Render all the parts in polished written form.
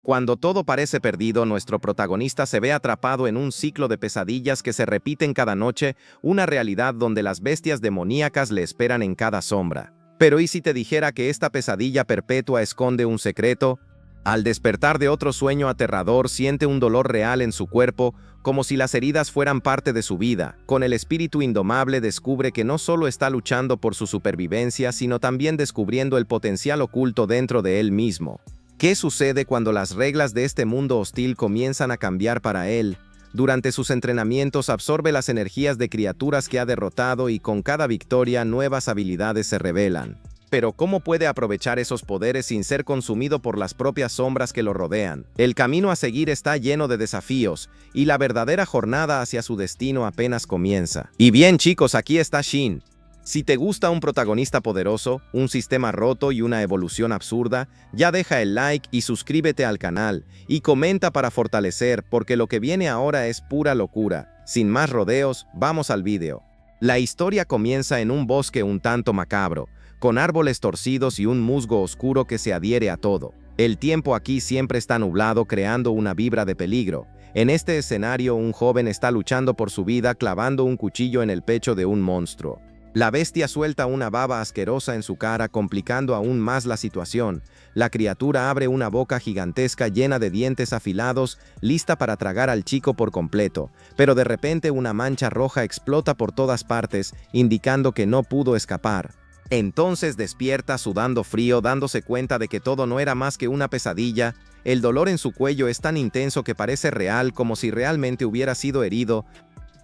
Cuando todo parece perdido, nuestro protagonista se ve atrapado en un ciclo de pesadillas que se repiten cada noche, una realidad donde las bestias demoníacas le esperan en cada sombra. Pero ¿y si te dijera que esta pesadilla perpetua esconde un secreto? Al despertar de otro sueño aterrador, siente un dolor real en su cuerpo, como si las heridas fueran parte de su vida. Con el espíritu indomable descubre que no solo está luchando por su supervivencia, sino también descubriendo el potencial oculto dentro de él mismo. ¿Qué sucede cuando las reglas de este mundo hostil comienzan a cambiar para él? Durante sus entrenamientos absorbe las energías de criaturas que ha derrotado y con cada victoria nuevas habilidades se revelan. Pero ¿cómo puede aprovechar esos poderes sin ser consumido por las propias sombras que lo rodean? El camino a seguir está lleno de desafíos, y la verdadera jornada hacia su destino apenas comienza. Y bien chicos, aquí está Shin. Si te gusta un protagonista poderoso, un sistema roto y una evolución absurda, ya deja el like y suscríbete al canal, y comenta para fortalecer, porque lo que viene ahora es pura locura. Sin más rodeos, vamos al vídeo. La historia comienza en un bosque un tanto macabro, con árboles torcidos y un musgo oscuro que se adhiere a todo. El tiempo aquí siempre está nublado, creando una vibra de peligro. En este escenario, un joven está luchando por su vida clavando un cuchillo en el pecho de un monstruo. La bestia suelta una baba asquerosa en su cara, complicando aún más la situación. La criatura abre una boca gigantesca llena de dientes afilados, lista para tragar al chico por completo, pero de repente una mancha roja explota por todas partes, indicando que no pudo escapar. Entonces despierta sudando frío, dándose cuenta de que todo no era más que una pesadilla. El dolor en su cuello es tan intenso que parece real, como si realmente hubiera sido herido.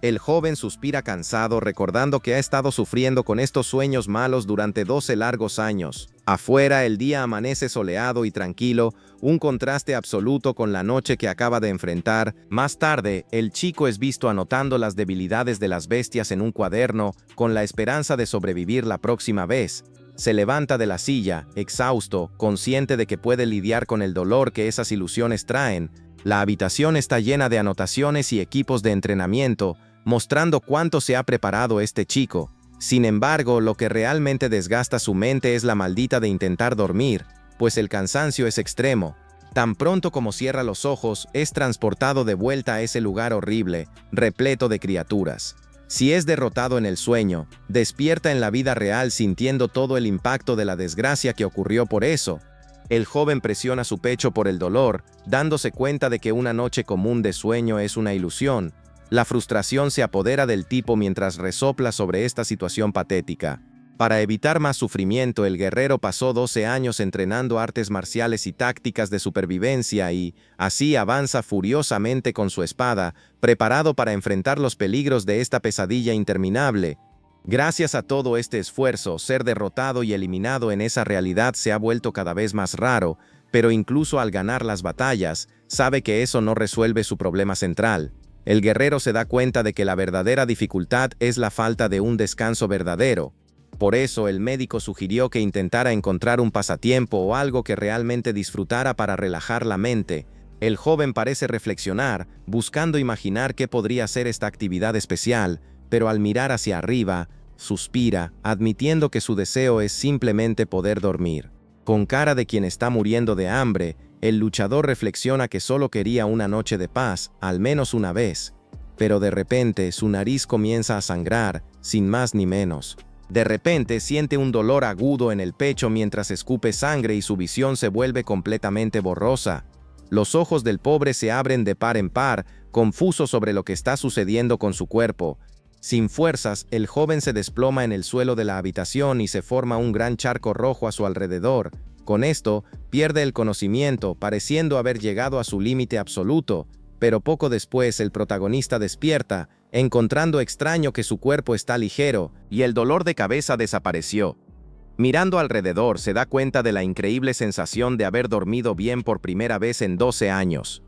El joven suspira cansado, recordando que ha estado sufriendo con estos sueños malos durante 12 largos años. Afuera, el día amanece soleado y tranquilo, un contraste absoluto con la noche que acaba de enfrentar. Más tarde, el chico es visto anotando las debilidades de las bestias en un cuaderno, con la esperanza de sobrevivir la próxima vez. Se levanta de la silla, exhausto, consciente de que puede lidiar con el dolor que esas ilusiones traen. La habitación está llena de anotaciones y equipos de entrenamiento, mostrando cuánto se ha preparado este chico. Sin embargo, lo que realmente desgasta su mente es la maldita de intentar dormir, pues el cansancio es extremo. Tan pronto como cierra los ojos, es transportado de vuelta a ese lugar horrible, repleto de criaturas. Si es derrotado en el sueño, despierta en la vida real sintiendo todo el impacto de la desgracia que ocurrió por eso. El joven presiona su pecho por el dolor, dándose cuenta de que una noche común de sueño es una ilusión. La frustración se apodera del tipo mientras resopla sobre esta situación patética. Para evitar más sufrimiento, el guerrero pasó 12 años entrenando artes marciales y tácticas de supervivencia y, así avanza furiosamente con su espada, preparado para enfrentar los peligros de esta pesadilla interminable. Gracias a todo este esfuerzo, ser derrotado y eliminado en esa realidad se ha vuelto cada vez más raro, pero incluso al ganar las batallas, sabe que eso no resuelve su problema central. El guerrero se da cuenta de que la verdadera dificultad es la falta de un descanso verdadero. Por eso el médico sugirió que intentara encontrar un pasatiempo o algo que realmente disfrutara para relajar la mente. El joven parece reflexionar, buscando imaginar qué podría ser esta actividad especial, pero al mirar hacia arriba, suspira, admitiendo que su deseo es simplemente poder dormir. Con cara de quien está muriendo de hambre, el luchador reflexiona que solo quería una noche de paz, al menos una vez. Pero de repente su nariz comienza a sangrar, sin más ni menos. De repente siente un dolor agudo en el pecho mientras escupe sangre y su visión se vuelve completamente borrosa. Los ojos del pobre se abren de par en par, confuso sobre lo que está sucediendo con su cuerpo. Sin fuerzas, el joven se desploma en el suelo de la habitación y se forma un gran charco rojo a su alrededor. Con esto, pierde el conocimiento, pareciendo haber llegado a su límite absoluto, pero poco después el protagonista despierta, encontrando extraño que su cuerpo está ligero, y el dolor de cabeza desapareció. Mirando alrededor, se da cuenta de la increíble sensación de haber dormido bien por primera vez en 12 años.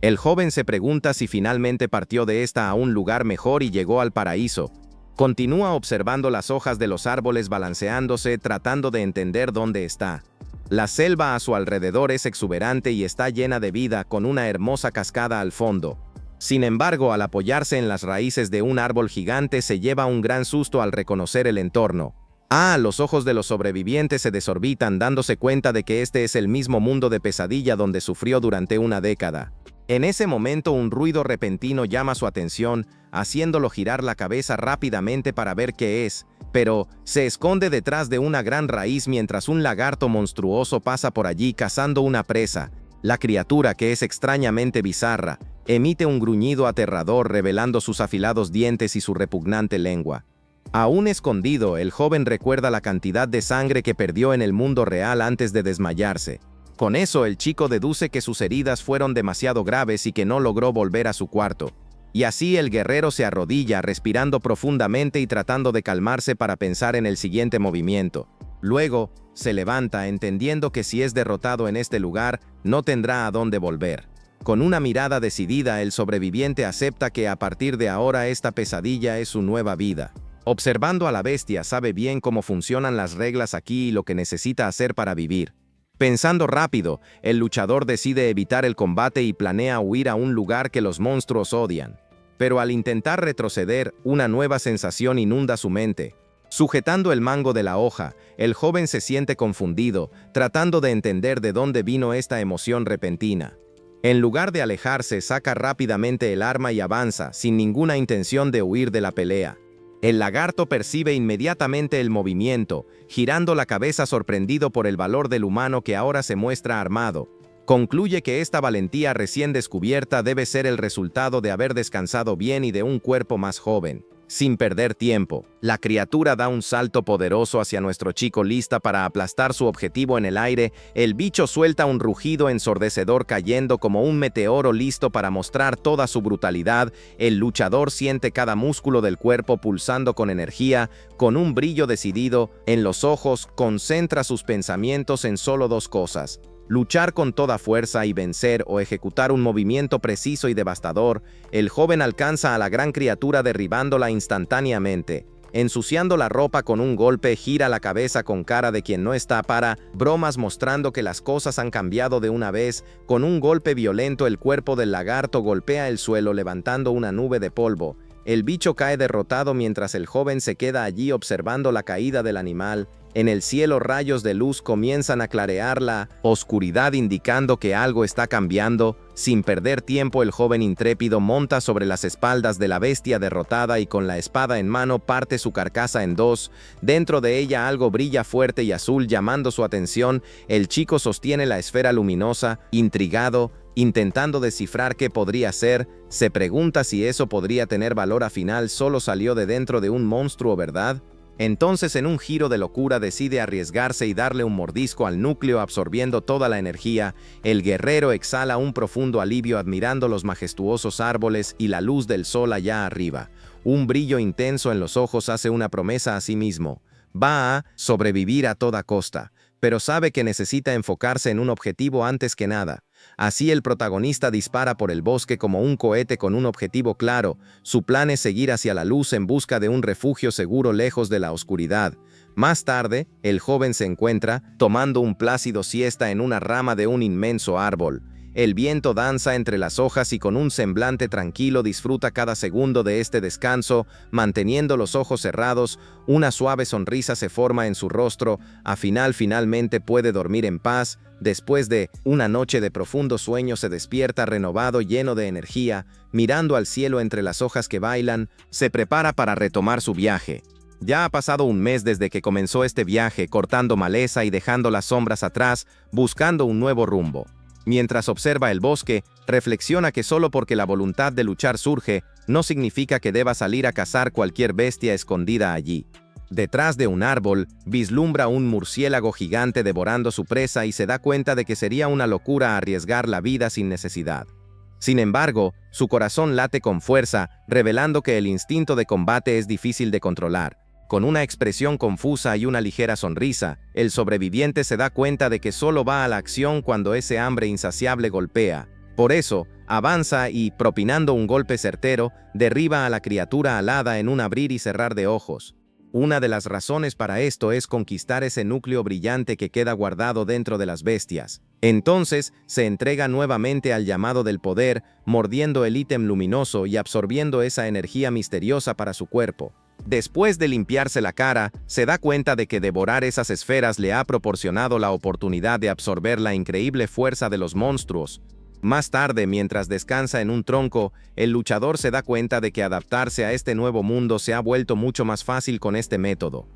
El joven se pregunta si finalmente partió de esta a un lugar mejor y llegó al paraíso. Continúa observando las hojas de los árboles balanceándose, tratando de entender dónde está. La selva a su alrededor es exuberante y está llena de vida, con una hermosa cascada al fondo. Sin embargo, al apoyarse en las raíces de un árbol gigante, se lleva un gran susto al reconocer el entorno. Los ojos de los sobrevivientes se desorbitan dándose cuenta de que este es el mismo mundo de pesadilla donde sufrió durante una década. En ese momento un ruido repentino llama su atención, haciéndolo girar la cabeza rápidamente para ver qué es, pero se esconde detrás de una gran raíz mientras un lagarto monstruoso pasa por allí cazando una presa. La criatura, que es extrañamente bizarra, emite un gruñido aterrador revelando sus afilados dientes y su repugnante lengua. Aún escondido, el joven recuerda la cantidad de sangre que perdió en el mundo real antes de desmayarse. Con eso, el chico deduce que sus heridas fueron demasiado graves y que no logró volver a su cuarto. Y así el guerrero se arrodilla, respirando profundamente y tratando de calmarse para pensar en el siguiente movimiento. Luego, se levanta, entendiendo que si es derrotado en este lugar, no tendrá a dónde volver. Con una mirada decidida, el sobreviviente acepta que a partir de ahora esta pesadilla es su nueva vida. Observando a la bestia, sabe bien cómo funcionan las reglas aquí y lo que necesita hacer para vivir. Pensando rápido, el luchador decide evitar el combate y planea huir a un lugar que los monstruos odian. Pero al intentar retroceder, una nueva sensación inunda su mente. Sujetando el mango de la hoja, el joven se siente confundido, tratando de entender de dónde vino esta emoción repentina. En lugar de alejarse, saca rápidamente el arma y avanza, sin ninguna intención de huir de la pelea. El lagarto percibe inmediatamente el movimiento, girando la cabeza sorprendido por el valor del humano que ahora se muestra armado. Concluye que esta valentía recién descubierta debe ser el resultado de haber descansado bien y de un cuerpo más joven. Sin perder tiempo, la criatura da un salto poderoso hacia nuestro chico lista para aplastar su objetivo en el aire. El bicho suelta un rugido ensordecedor cayendo como un meteoro listo para mostrar toda su brutalidad. El luchador siente cada músculo del cuerpo pulsando con energía, con un brillo decidido en los ojos, concentra sus pensamientos en solo dos cosas: luchar con toda fuerza y vencer o ejecutar un movimiento preciso y devastador. El joven alcanza a la gran criatura derribándola instantáneamente. Ensuciando la ropa con un golpe, gira la cabeza con cara de quien no está para bromas, mostrando que las cosas han cambiado de una vez. Con un golpe violento, el cuerpo del lagarto golpea el suelo levantando una nube de polvo. El bicho cae derrotado mientras el joven se queda allí observando la caída del animal. En el cielo, rayos de luz comienzan a clarear la oscuridad, indicando que algo está cambiando. Sin perder tiempo, el joven intrépido monta sobre las espaldas de la bestia derrotada y con la espada en mano parte su carcasa en dos. Dentro de ella algo brilla fuerte y azul, llamando su atención. El chico sostiene la esfera luminosa, intrigado, intentando descifrar qué podría ser. Se pregunta si eso podría tener valor. Al final solo salió de dentro de un monstruo, ¿verdad? Entonces, en un giro de locura, decide arriesgarse y darle un mordisco al núcleo, absorbiendo toda la energía. El guerrero exhala un profundo alivio admirando los majestuosos árboles y la luz del sol allá arriba. Un brillo intenso en los ojos hace una promesa a sí mismo: va a sobrevivir a toda costa, pero sabe que necesita enfocarse en un objetivo antes que nada. Así el protagonista dispara por el bosque como un cohete con un objetivo claro. Su plan es seguir hacia la luz en busca de un refugio seguro lejos de la oscuridad. Más tarde, el joven se encuentra tomando un plácido siesta en una rama de un inmenso árbol. El viento danza entre las hojas y con un semblante tranquilo disfruta cada segundo de este descanso, manteniendo los ojos cerrados. Una suave sonrisa se forma en su rostro. Finalmente puede dormir en paz. Después de una noche de profundo sueño, se despierta renovado, lleno de energía. Mirando al cielo entre las hojas que bailan, se prepara para retomar su viaje. Ya ha pasado un mes desde que comenzó este viaje, cortando maleza y dejando las sombras atrás, buscando un nuevo rumbo. Mientras observa el bosque, reflexiona que solo porque la voluntad de luchar surge, no significa que deba salir a cazar cualquier bestia escondida allí. Detrás de un árbol, vislumbra un murciélago gigante devorando su presa y se da cuenta de que sería una locura arriesgar la vida sin necesidad. Sin embargo, su corazón late con fuerza, revelando que el instinto de combate es difícil de controlar. Con una expresión confusa y una ligera sonrisa, el sobreviviente se da cuenta de que solo va a la acción cuando ese hambre insaciable golpea. Por eso, avanza y, propinando un golpe certero, derriba a la criatura alada en un abrir y cerrar de ojos. Una de las razones para esto es conquistar ese núcleo brillante que queda guardado dentro de las bestias. Entonces, se entrega nuevamente al llamado del poder, mordiendo el ítem luminoso y absorbiendo esa energía misteriosa para su cuerpo. Después de limpiarse la cara, se da cuenta de que devorar esas esferas le ha proporcionado la oportunidad de absorber la increíble fuerza de los monstruos. Más tarde, mientras descansa en un tronco, el luchador se da cuenta de que adaptarse a este nuevo mundo se ha vuelto mucho más fácil con este método.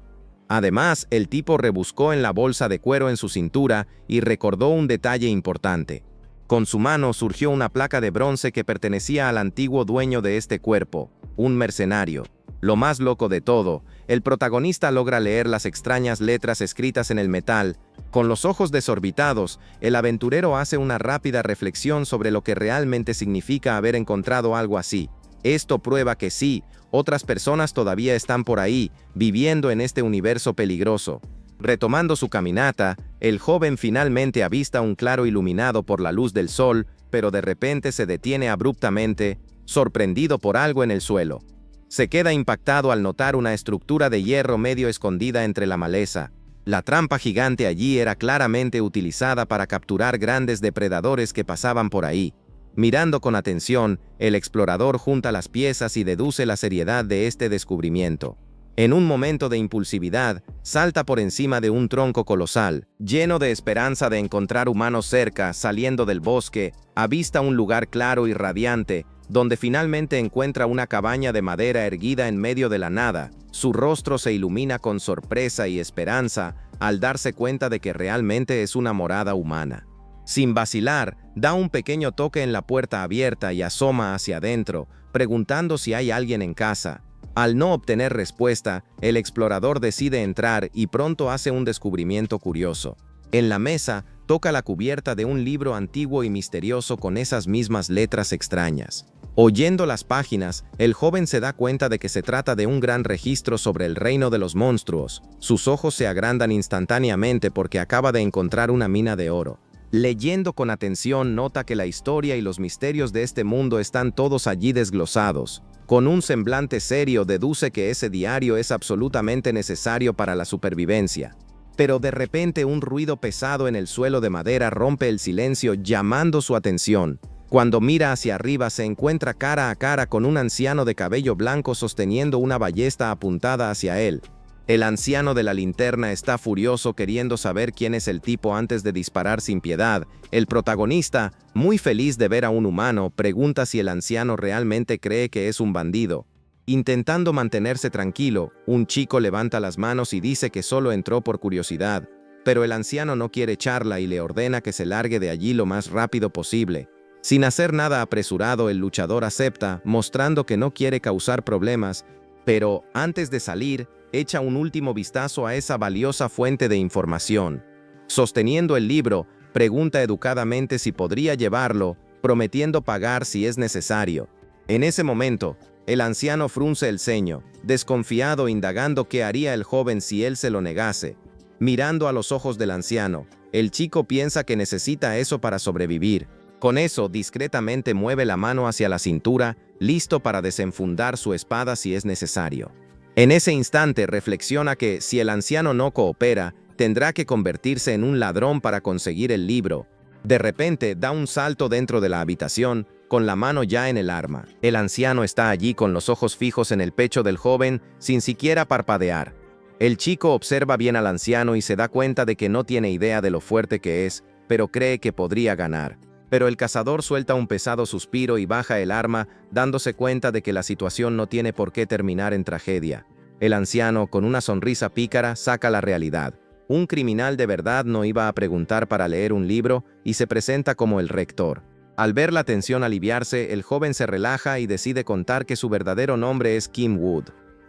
Además, el tipo rebuscó en la bolsa de cuero en su cintura y recordó un detalle importante. Con su mano surgió una placa de bronce que pertenecía al antiguo dueño de este cuerpo, un mercenario. Lo más loco de todo, el protagonista logra leer las extrañas letras escritas en el metal. Con los ojos desorbitados, el aventurero hace una rápida reflexión sobre lo que realmente significa haber encontrado algo así. Esto prueba que sí, otras personas todavía están por ahí, viviendo en este universo peligroso. Retomando su caminata, el joven finalmente avista un claro iluminado por la luz del sol, pero de repente se detiene abruptamente, sorprendido por algo en el suelo. Se queda impactado al notar una estructura de hierro medio escondida entre la maleza. La trampa gigante allí era claramente utilizada para capturar grandes depredadores que pasaban por ahí. Mirando con atención, el explorador junta las piezas y deduce la seriedad de este descubrimiento. En un momento de impulsividad, salta por encima de un tronco colosal. Lleno de esperanza de encontrar humanos cerca, saliendo del bosque, avista un lugar claro y radiante, donde finalmente encuentra una cabaña de madera erguida en medio de la nada. Su rostro se ilumina con sorpresa y esperanza al darse cuenta de que realmente es una morada humana. Sin vacilar, da un pequeño toque en la puerta abierta y asoma hacia adentro, preguntando si hay alguien en casa. Al no obtener respuesta, el explorador decide entrar y pronto hace un descubrimiento curioso. En la mesa, toca la cubierta de un libro antiguo y misterioso con esas mismas letras extrañas. Oyendo las páginas, el joven se da cuenta de que se trata de un gran registro sobre el reino de los monstruos. Sus ojos se agrandan instantáneamente porque acaba de encontrar una mina de oro. Leyendo con atención, nota que la historia y los misterios de este mundo están todos allí desglosados. Con un semblante serio, deduce que ese diario es absolutamente necesario para la supervivencia. Pero de repente un ruido pesado en el suelo de madera rompe el silencio, llamando su atención. Cuando mira hacia arriba, se encuentra cara a cara con un anciano de cabello blanco sosteniendo una ballesta apuntada hacia él. El anciano de la linterna está furioso queriendo saber quién es el tipo antes de disparar sin piedad. El protagonista, muy feliz de ver a un humano, pregunta si el anciano realmente cree que es un bandido. Intentando mantenerse tranquilo, un chico levanta las manos y dice que solo entró por curiosidad, pero el anciano no quiere charla y le ordena que se largue de allí lo más rápido posible. Sin hacer nada apresurado, el luchador acepta, mostrando que no quiere causar problemas, pero antes de salir, echa un último vistazo a esa valiosa fuente de información. Sosteniendo el libro, pregunta educadamente si podría llevarlo, prometiendo pagar si es necesario. En ese momento, el anciano frunce el ceño, desconfiado, indagando qué haría el joven si él se lo negase. Mirando a los ojos del anciano, el chico piensa que necesita eso para sobrevivir. Con eso, discretamente mueve la mano hacia la cintura, listo para desenfundar su espada si es necesario. En ese instante reflexiona que, si el anciano no coopera, tendrá que convertirse en un ladrón para conseguir el libro. De repente, da un salto dentro de la habitación, con la mano ya en el arma. El anciano está allí con los ojos fijos en el pecho del joven, sin siquiera parpadear. El chico observa bien al anciano y se da cuenta de que no tiene idea de lo fuerte que es, pero cree que podría ganar. Pero el cazador suelta un pesado suspiro y baja el arma, dándose cuenta de que la situación no tiene por qué terminar en tragedia. El anciano, con una sonrisa pícara, saca la realidad. Un criminal de verdad no iba a preguntar para leer un libro y se presenta como el rector. Al ver la tensión aliviarse, el joven se relaja y decide contar que su verdadero nombre es Kim Wood.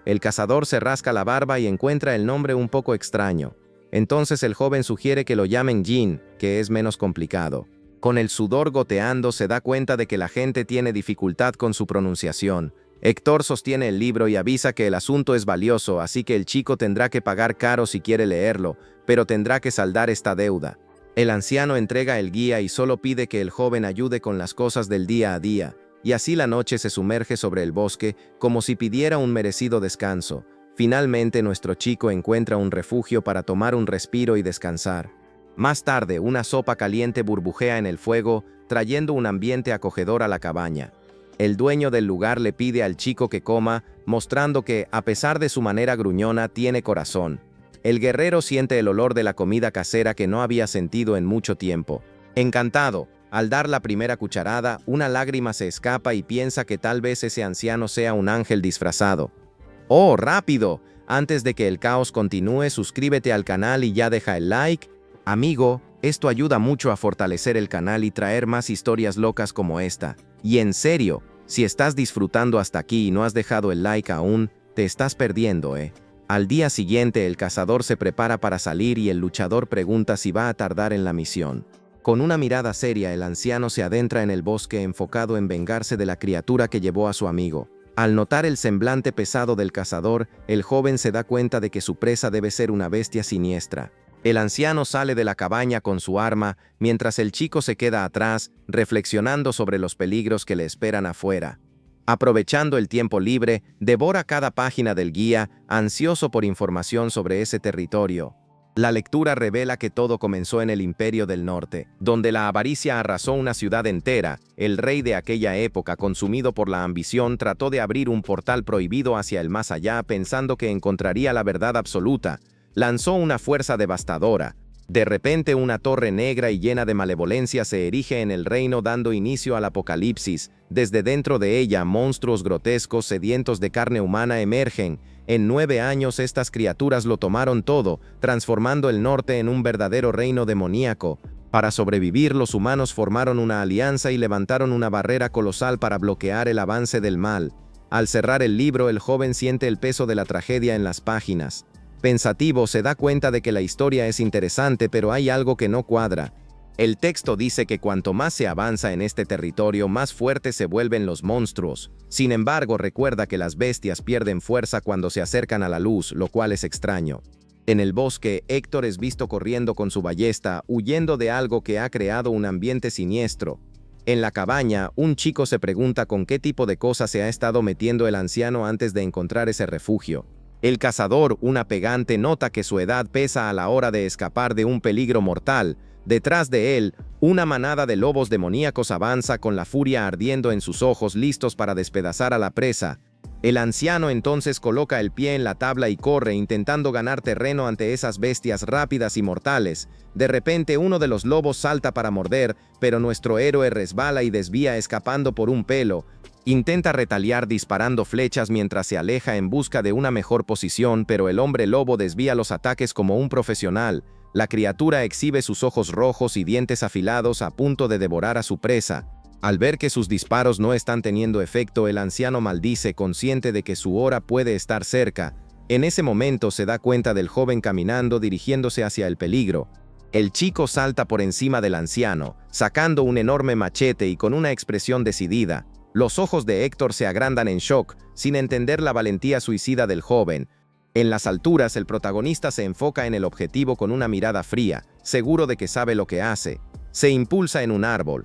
El cazador se rasca la barba y encuentra el nombre un poco extraño. Entonces el joven sugiere que lo llamen Jin, que es menos complicado. Con el sudor goteando, se da cuenta de que la gente tiene dificultad con su pronunciación. Héctor sostiene el libro y avisa que el asunto es valioso, así que el chico tendrá que pagar caro si quiere leerlo, pero tendrá que saldar esta deuda. El anciano entrega el guía y solo pide que el joven ayude con las cosas del día a día, y así la noche se sumerge sobre el bosque, como si pidiera un merecido descanso. Finalmente nuestro chico encuentra un refugio para tomar un respiro y descansar. Más tarde, una sopa caliente burbujea en el fuego, trayendo un ambiente acogedor a la cabaña. El dueño del lugar le pide al chico que coma, mostrando que, a pesar de su manera gruñona, tiene corazón. El guerrero siente el olor de la comida casera que no había sentido en mucho tiempo. Encantado, al dar la primera cucharada, una lágrima se escapa y piensa que tal vez ese anciano sea un ángel disfrazado. ¡Oh, rápido! Antes de que el caos continúe, suscríbete al canal y ya deja el like. Amigo, esto ayuda mucho a fortalecer el canal y traer más historias locas como esta. Y en serio, si estás disfrutando hasta aquí y no has dejado el like aún, te estás perdiendo, ¿eh? Al día siguiente, el cazador se prepara para salir y el luchador pregunta si va a tardar en la misión. Con una mirada seria, el anciano se adentra en el bosque enfocado en vengarse de la criatura que llevó a su amigo. Al notar el semblante pesado del cazador, el joven se da cuenta de que su presa debe ser una bestia siniestra. El anciano sale de la cabaña con su arma, mientras el chico se queda atrás, reflexionando sobre los peligros que le esperan afuera. Aprovechando el tiempo libre, devora cada página del guía, ansioso por información sobre ese territorio. La lectura revela que todo comenzó en el Imperio del Norte, donde la avaricia arrasó una ciudad entera. El rey de aquella época, consumido por la ambición, trató de abrir un portal prohibido hacia el más allá, pensando que encontraría la verdad absoluta. Lanzó una fuerza devastadora. De repente, una torre negra y llena de malevolencia se erige en el reino, dando inicio al apocalipsis. Desde dentro de ella, monstruos grotescos sedientos de carne humana emergen. En 9 años estas criaturas lo tomaron todo, transformando el norte en un verdadero reino demoníaco. Para sobrevivir, los humanos formaron una alianza y levantaron una barrera colosal para bloquear el avance del mal. Al cerrar el libro, el joven siente el peso de la tragedia en las páginas. Pensativo, se da cuenta de que la historia es interesante, pero hay algo que no cuadra. El texto dice que cuanto más se avanza en este territorio, más fuertes se vuelven los monstruos. Sin embargo, recuerda que las bestias pierden fuerza cuando se acercan a la luz, lo cual es extraño. En el bosque, Héctor es visto corriendo con su ballesta, huyendo de algo que ha creado un ambiente siniestro. En la cabaña, un chico se pregunta con qué tipo de cosas se ha estado metiendo el anciano antes de encontrar ese refugio. El cazador, un pegante, nota que su edad pesa a la hora de escapar de un peligro mortal. Detrás de él, una manada de lobos demoníacos avanza con la furia ardiendo en sus ojos, listos para despedazar a la presa. El anciano entonces coloca el pie en la tabla y corre, intentando ganar terreno ante esas bestias rápidas y mortales. De repente, uno de los lobos salta para morder, pero nuestro héroe resbala y desvía, escapando por un pelo. Intenta retaliar disparando flechas mientras se aleja en busca de una mejor posición, pero el hombre lobo desvía los ataques como un profesional. La criatura exhibe sus ojos rojos y dientes afilados, a punto de devorar a su presa. Al ver que sus disparos no están teniendo efecto, el anciano maldice, consciente de que su hora puede estar cerca. En ese momento se da cuenta del joven caminando, dirigiéndose hacia el peligro. El chico salta por encima del anciano, sacando un enorme machete y con una expresión decidida. Los ojos de Héctor se agrandan en shock, sin entender la valentía suicida del joven. En las alturas, el protagonista se enfoca en el objetivo con una mirada fría, seguro de que sabe lo que hace. Se impulsa en un árbol.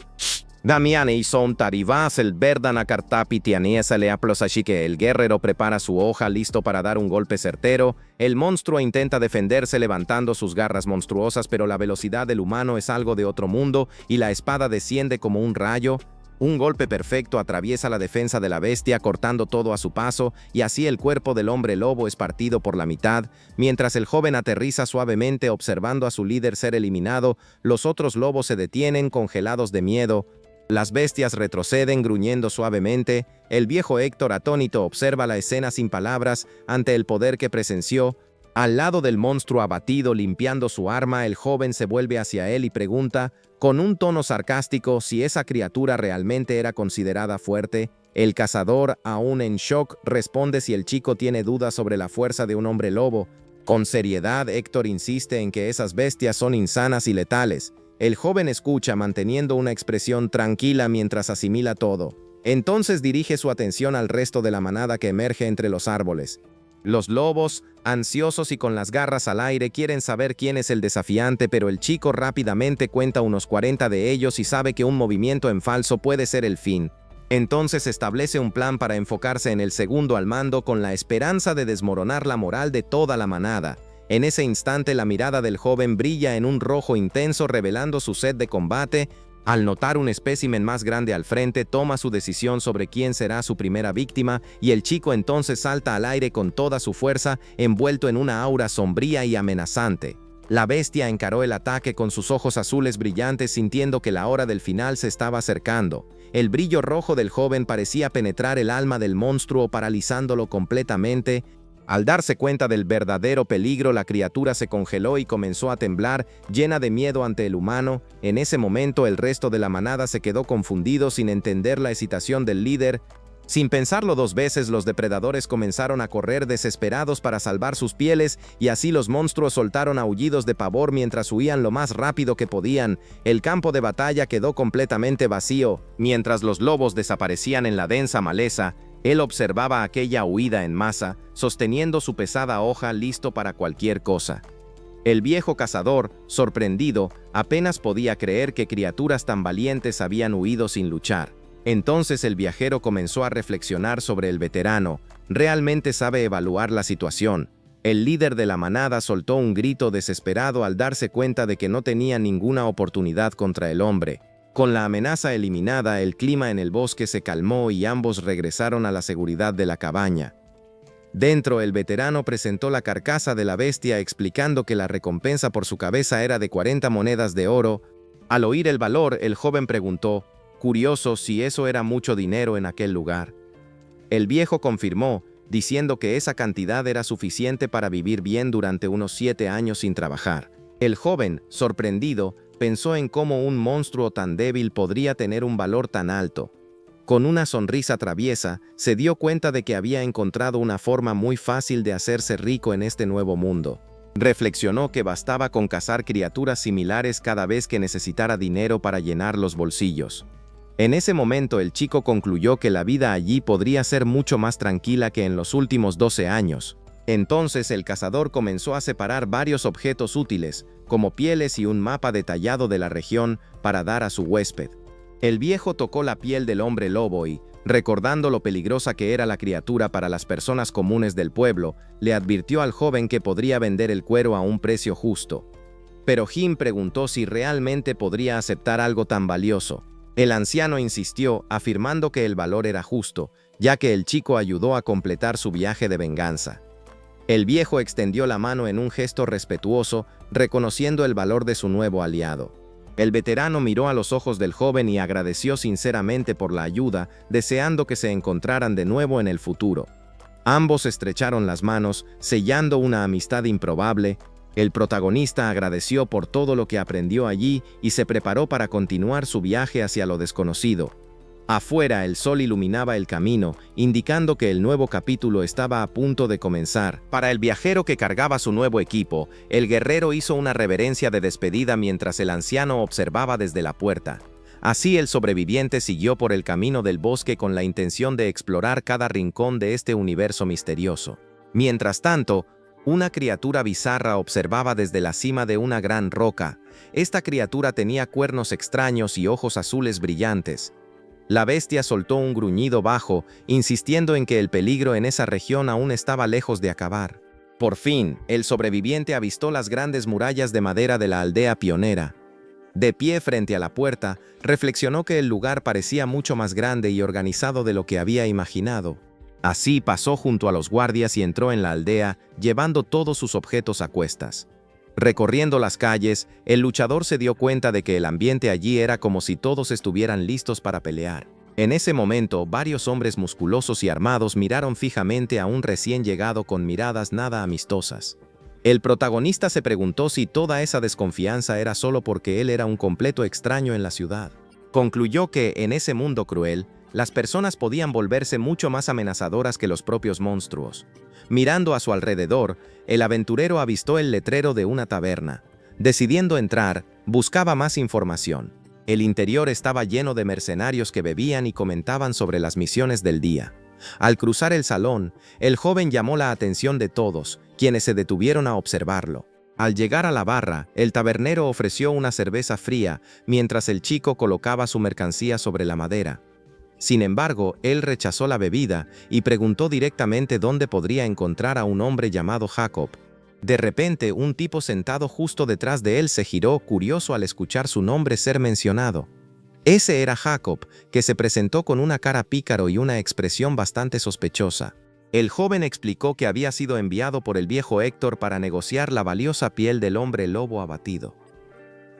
Damiane y son tarivas el verdana cartapitianiesa le aplos, así que el guerrero prepara su hoja listo para dar un golpe certero. El monstruo intenta defenderse levantando sus garras monstruosas, pero la velocidad del humano es algo de otro mundo y la espada desciende como un rayo. Un golpe perfecto atraviesa la defensa de la bestia, cortando todo a su paso, y así el cuerpo del hombre lobo es partido por la mitad. Mientras el joven aterriza suavemente observando a su líder ser eliminado, los otros lobos se detienen, congelados de miedo. Las bestias retroceden gruñendo suavemente. El viejo Héctor, atónito, observa la escena sin palabras ante el poder que presenció. Al lado del monstruo abatido, limpiando su arma, el joven se vuelve hacia él y pregunta, con un tono sarcástico, si esa criatura realmente era considerada fuerte. El cazador, aún en shock, responde si el chico tiene dudas sobre la fuerza de un hombre lobo. Con seriedad, Héctor insiste en que esas bestias son insanas y letales. El joven escucha, manteniendo una expresión tranquila mientras asimila todo. Entonces dirige su atención al resto de la manada que emerge entre los árboles. Los lobos, ansiosos y con las garras al aire, quieren saber quién es el desafiante, pero el chico rápidamente cuenta unos 40 de ellos y sabe que un movimiento en falso puede ser el fin. Entonces establece un plan para enfocarse en el segundo al mando con la esperanza de desmoronar la moral de toda la manada. En ese instante la mirada del joven brilla en un rojo intenso, revelando su sed de combate. Al notar un espécimen más grande al frente, toma su decisión sobre quién será su primera víctima y el chico entonces salta al aire con toda su fuerza, envuelto en una aura sombría y amenazante. La bestia encaró el ataque con sus ojos azules brillantes, sintiendo que la hora del final se estaba acercando. El brillo rojo del joven parecía penetrar el alma del monstruo, paralizándolo completamente. Al darse cuenta del verdadero peligro, la criatura se congeló y comenzó a temblar, llena de miedo ante el humano. En ese momento, el resto de la manada se quedó confundido sin entender la excitación del líder. Sin pensarlo dos veces, los depredadores comenzaron a correr desesperados para salvar sus pieles, y así los monstruos soltaron aullidos de pavor mientras huían lo más rápido que podían. El campo de batalla quedó completamente vacío. Mientras los lobos desaparecían en la densa maleza, él observaba aquella huida en masa, sosteniendo su pesada hoja listo para cualquier cosa. El viejo cazador, sorprendido, apenas podía creer que criaturas tan valientes habían huido sin luchar. Entonces el viajero comenzó a reflexionar sobre el veterano. Realmente sabe evaluar la situación. El líder de la manada soltó un grito desesperado al darse cuenta de que no tenía ninguna oportunidad contra el hombre. Con la amenaza eliminada, el clima en el bosque se calmó y ambos regresaron a la seguridad de la cabaña. Dentro, el veterano presentó la carcasa de la bestia, explicando que la recompensa por su cabeza era de 40 monedas de oro. Al oír el valor, el joven preguntó, curioso si eso era mucho dinero en aquel lugar. El viejo confirmó, diciendo que esa cantidad era suficiente para vivir bien durante unos 7 años sin trabajar. El joven, sorprendido, pensó en cómo un monstruo tan débil podría tener un valor tan alto. Con una sonrisa traviesa, se dio cuenta de que había encontrado una forma muy fácil de hacerse rico en este nuevo mundo. Reflexionó que bastaba con cazar criaturas similares cada vez que necesitara dinero para llenar los bolsillos. En ese momento el chico concluyó que la vida allí podría ser mucho más tranquila que en los últimos 12 años. Entonces el cazador comenzó a separar varios objetos útiles, como pieles y un mapa detallado de la región, para dar a su huésped. El viejo tocó la piel del hombre lobo y, recordando lo peligrosa que era la criatura para las personas comunes del pueblo, le advirtió al joven que podría vender el cuero a un precio justo. Pero Jim preguntó si realmente podría aceptar algo tan valioso. El anciano insistió, afirmando que el valor era justo, ya que el chico ayudó a completar su viaje de venganza. El viejo extendió la mano en un gesto respetuoso, reconociendo el valor de su nuevo aliado. El veterano miró a los ojos del joven y agradeció sinceramente por la ayuda, deseando que se encontraran de nuevo en el futuro. Ambos estrecharon las manos, sellando una amistad improbable. El protagonista agradeció por todo lo que aprendió allí y se preparó para continuar su viaje hacia lo desconocido. Afuera, el sol iluminaba el camino, indicando que el nuevo capítulo estaba a punto de comenzar. Para el viajero que cargaba su nuevo equipo, el guerrero hizo una reverencia de despedida mientras el anciano observaba desde la puerta. Así el sobreviviente siguió por el camino del bosque con la intención de explorar cada rincón de este universo misterioso. Mientras tanto, una criatura bizarra observaba desde la cima de una gran roca. Esta criatura tenía cuernos extraños y ojos azules brillantes. La bestia soltó un gruñido bajo, insistiendo en que el peligro en esa región aún estaba lejos de acabar. Por fin, el sobreviviente avistó las grandes murallas de madera de la aldea pionera. De pie frente a la puerta, reflexionó que el lugar parecía mucho más grande y organizado de lo que había imaginado. Así pasó junto a los guardias y entró en la aldea, llevando todos sus objetos a cuestas. Recorriendo las calles, el luchador se dio cuenta de que el ambiente allí era como si todos estuvieran listos para pelear. En ese momento, varios hombres musculosos y armados miraron fijamente a un recién llegado con miradas nada amistosas. El protagonista se preguntó si toda esa desconfianza era solo porque él era un completo extraño en la ciudad. Concluyó que, en ese mundo cruel, las personas podían volverse mucho más amenazadoras que los propios monstruos. Mirando a su alrededor, el aventurero avistó el letrero de una taberna. Decidiendo entrar, buscaba más información. El interior estaba lleno de mercenarios que bebían y comentaban sobre las misiones del día. Al cruzar el salón, el joven llamó la atención de todos, quienes se detuvieron a observarlo. Al llegar a la barra, el tabernero ofreció una cerveza fría, mientras el chico colocaba su mercancía sobre la madera. Sin embargo, él rechazó la bebida y preguntó directamente dónde podría encontrar a un hombre llamado Jacob. De repente, un tipo sentado justo detrás de él se giró, curioso al escuchar su nombre ser mencionado. Ese era Jacob, que se presentó con una cara pícaro y una expresión bastante sospechosa. El joven explicó que había sido enviado por el viejo Héctor para negociar la valiosa piel del hombre lobo abatido.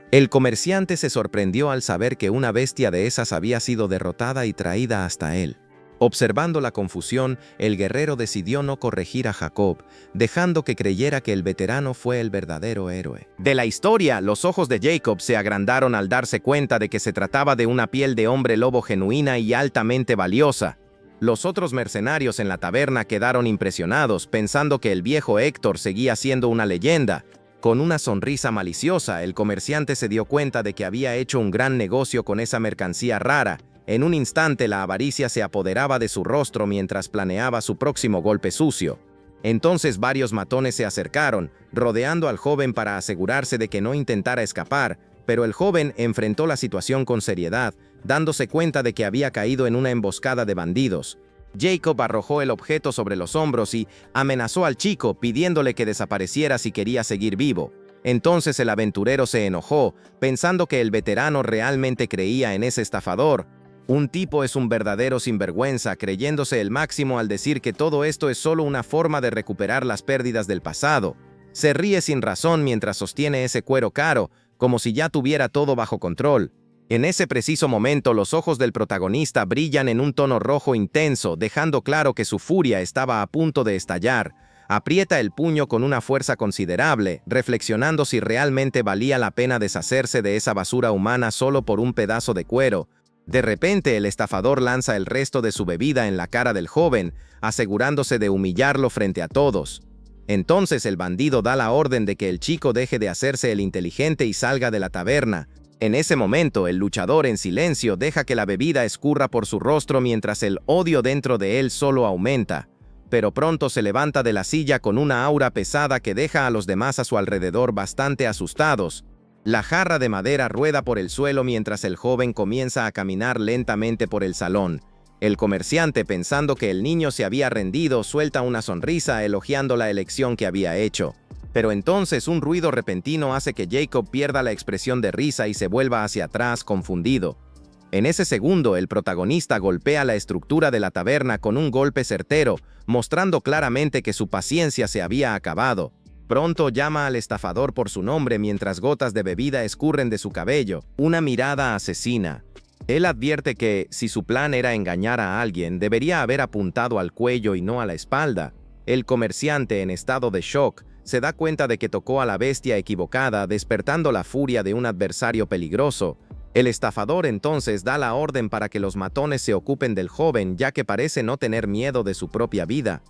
El comerciante se sorprendió al saber que una bestia de esas había sido derrotada y traída hasta él. Observando la confusión, el guerrero decidió no corregir a Jacob, dejando que creyera que el veterano fue el verdadero héroe. De la historia, los ojos de Jacob se agrandaron al darse cuenta de que se trataba de una piel de hombre lobo genuina y altamente valiosa. Los otros mercenarios en la taberna quedaron impresionados, pensando que el viejo Héctor seguía siendo una leyenda. Con una sonrisa maliciosa, el comerciante se dio cuenta de que había hecho un gran negocio con esa mercancía rara. En un instante la avaricia se apoderaba de su rostro mientras planeaba su próximo golpe sucio. Entonces varios matones se acercaron, rodeando al joven para asegurarse de que no intentara escapar, pero el joven enfrentó la situación con seriedad, dándose cuenta de que había caído en una emboscada de bandidos. Jacob arrojó el objeto sobre los hombros y amenazó al chico, pidiéndole que desapareciera si quería seguir vivo. Entonces el aventurero se enojó, pensando que el veterano realmente creía en ese estafador. Un tipo es un verdadero sinvergüenza, creyéndose el máximo al decir que todo esto es solo una forma de recuperar las pérdidas del pasado. Se ríe sin razón mientras sostiene ese cuero caro, como si ya tuviera todo bajo control. En ese preciso momento, los ojos del protagonista brillan en un tono rojo intenso, dejando claro que su furia estaba a punto de estallar. Aprieta el puño con una fuerza considerable, reflexionando si realmente valía la pena deshacerse de esa basura humana solo por un pedazo de cuero. De repente, el estafador lanza el resto de su bebida en la cara del joven, asegurándose de humillarlo frente a todos. Entonces el bandido da la orden de que el chico deje de hacerse el inteligente y salga de la taberna. En ese momento, el luchador en silencio deja que la bebida escurra por su rostro mientras el odio dentro de él solo aumenta. Pero pronto se levanta de la silla con una aura pesada que deja a los demás a su alrededor bastante asustados. La jarra de madera rueda por el suelo mientras el joven comienza a caminar lentamente por el salón. El comerciante, pensando que el niño se había rendido, suelta una sonrisa elogiando la elección que había hecho. Pero entonces un ruido repentino hace que Jacob pierda la expresión de risa y se vuelva hacia atrás, confundido. En ese segundo, el protagonista golpea la estructura de la taberna con un golpe certero, mostrando claramente que su paciencia se había acabado. Pronto llama al estafador por su nombre mientras gotas de bebida escurren de su cabello, una mirada asesina. Él advierte que, si su plan era engañar a alguien, debería haber apuntado al cuello y no a la espalda. El comerciante, en estado de shock, se da cuenta de que tocó a la bestia equivocada, despertando la furia de un adversario peligroso. El estafador entonces da la orden para que los matones se ocupen del joven, ya que parece no tener miedo de su propia vida.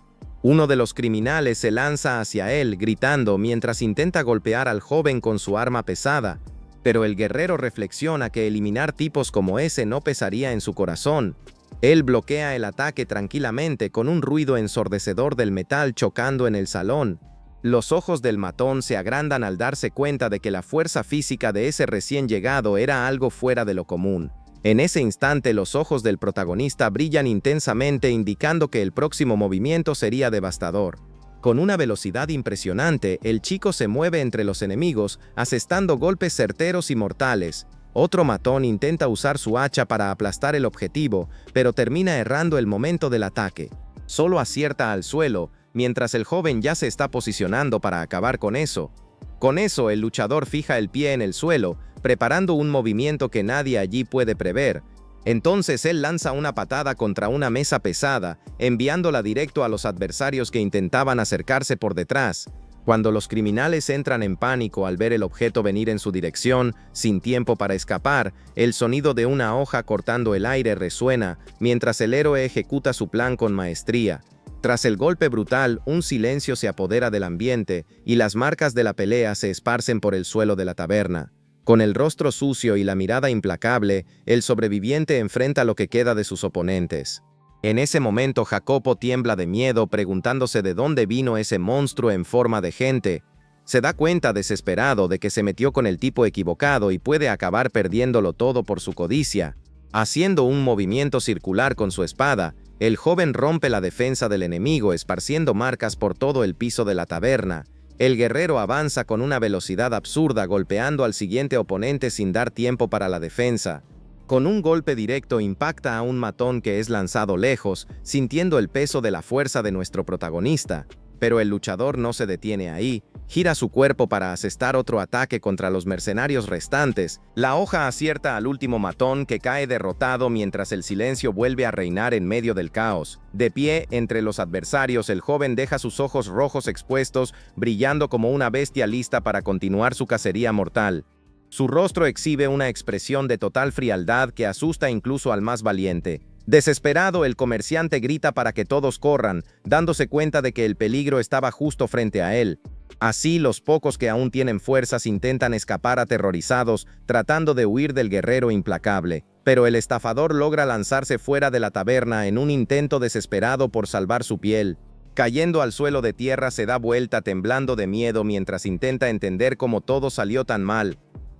Uno de los criminales se lanza hacia él, gritando mientras intenta golpear al joven con su arma pesada. Pero el guerrero reflexiona que eliminar tipos como ese no pesaría en su corazón. Él bloquea el ataque tranquilamente con un ruido ensordecedor del metal chocando en el salón. Los ojos del matón se agrandan al darse cuenta de que la fuerza física de ese recién llegado era algo fuera de lo común. En ese instante, los ojos del protagonista brillan intensamente, indicando que el próximo movimiento sería devastador. Con una velocidad impresionante, el chico se mueve entre los enemigos, asestando golpes certeros y mortales. Otro matón intenta usar su hacha para aplastar el objetivo, pero termina errando el momento del ataque. Solo acierta al suelo, mientras el joven ya se está posicionando para acabar con eso. Con eso, el luchador fija el pie en el suelo, preparando un movimiento que nadie allí puede prever. Entonces él lanza una patada contra una mesa pesada, enviándola directo a los adversarios que intentaban acercarse por detrás. Cuando los criminales entran en pánico al ver el objeto venir en su dirección, sin tiempo para escapar, el sonido de una hoja cortando el aire resuena, mientras el héroe ejecuta su plan con maestría. Tras el golpe brutal, un silencio se apodera del ambiente, y las marcas de la pelea se esparcen por el suelo de la taberna. Con el rostro sucio y la mirada implacable, el sobreviviente enfrenta lo que queda de sus oponentes. En ese momento, Jacopo tiembla de miedo, preguntándose de dónde vino ese monstruo en forma de gente. Se da cuenta desesperado de que se metió con el tipo equivocado y puede acabar perdiéndolo todo por su codicia. Haciendo un movimiento circular con su espada, el joven rompe la defensa del enemigo, esparciendo marcas por todo el piso de la taberna. El guerrero avanza con una velocidad absurda, golpeando al siguiente oponente sin dar tiempo para la defensa. Con un golpe directo impacta a un matón que es lanzado lejos, sintiendo el peso de la fuerza de nuestro protagonista. Pero el luchador no se detiene ahí, gira su cuerpo para asestar otro ataque contra los mercenarios restantes. La hoja acierta al último matón que cae derrotado mientras el silencio vuelve a reinar en medio del caos. De pie entre los adversarios, el joven deja sus ojos rojos expuestos, brillando como una bestia lista para continuar su cacería mortal. Su rostro exhibe una expresión de total frialdad que asusta incluso al más valiente. Desesperado, el comerciante grita para que todos corran, dándose cuenta de que el peligro estaba justo frente a él. Así, los pocos que aún tienen fuerzas intentan escapar aterrorizados, tratando de huir del guerrero implacable. Pero el estafador logra lanzarse fuera de la taberna en un intento desesperado por salvar su piel. Cayendo al suelo de tierra, se da vuelta temblando de miedo mientras intenta entender cómo todo salió tan mal.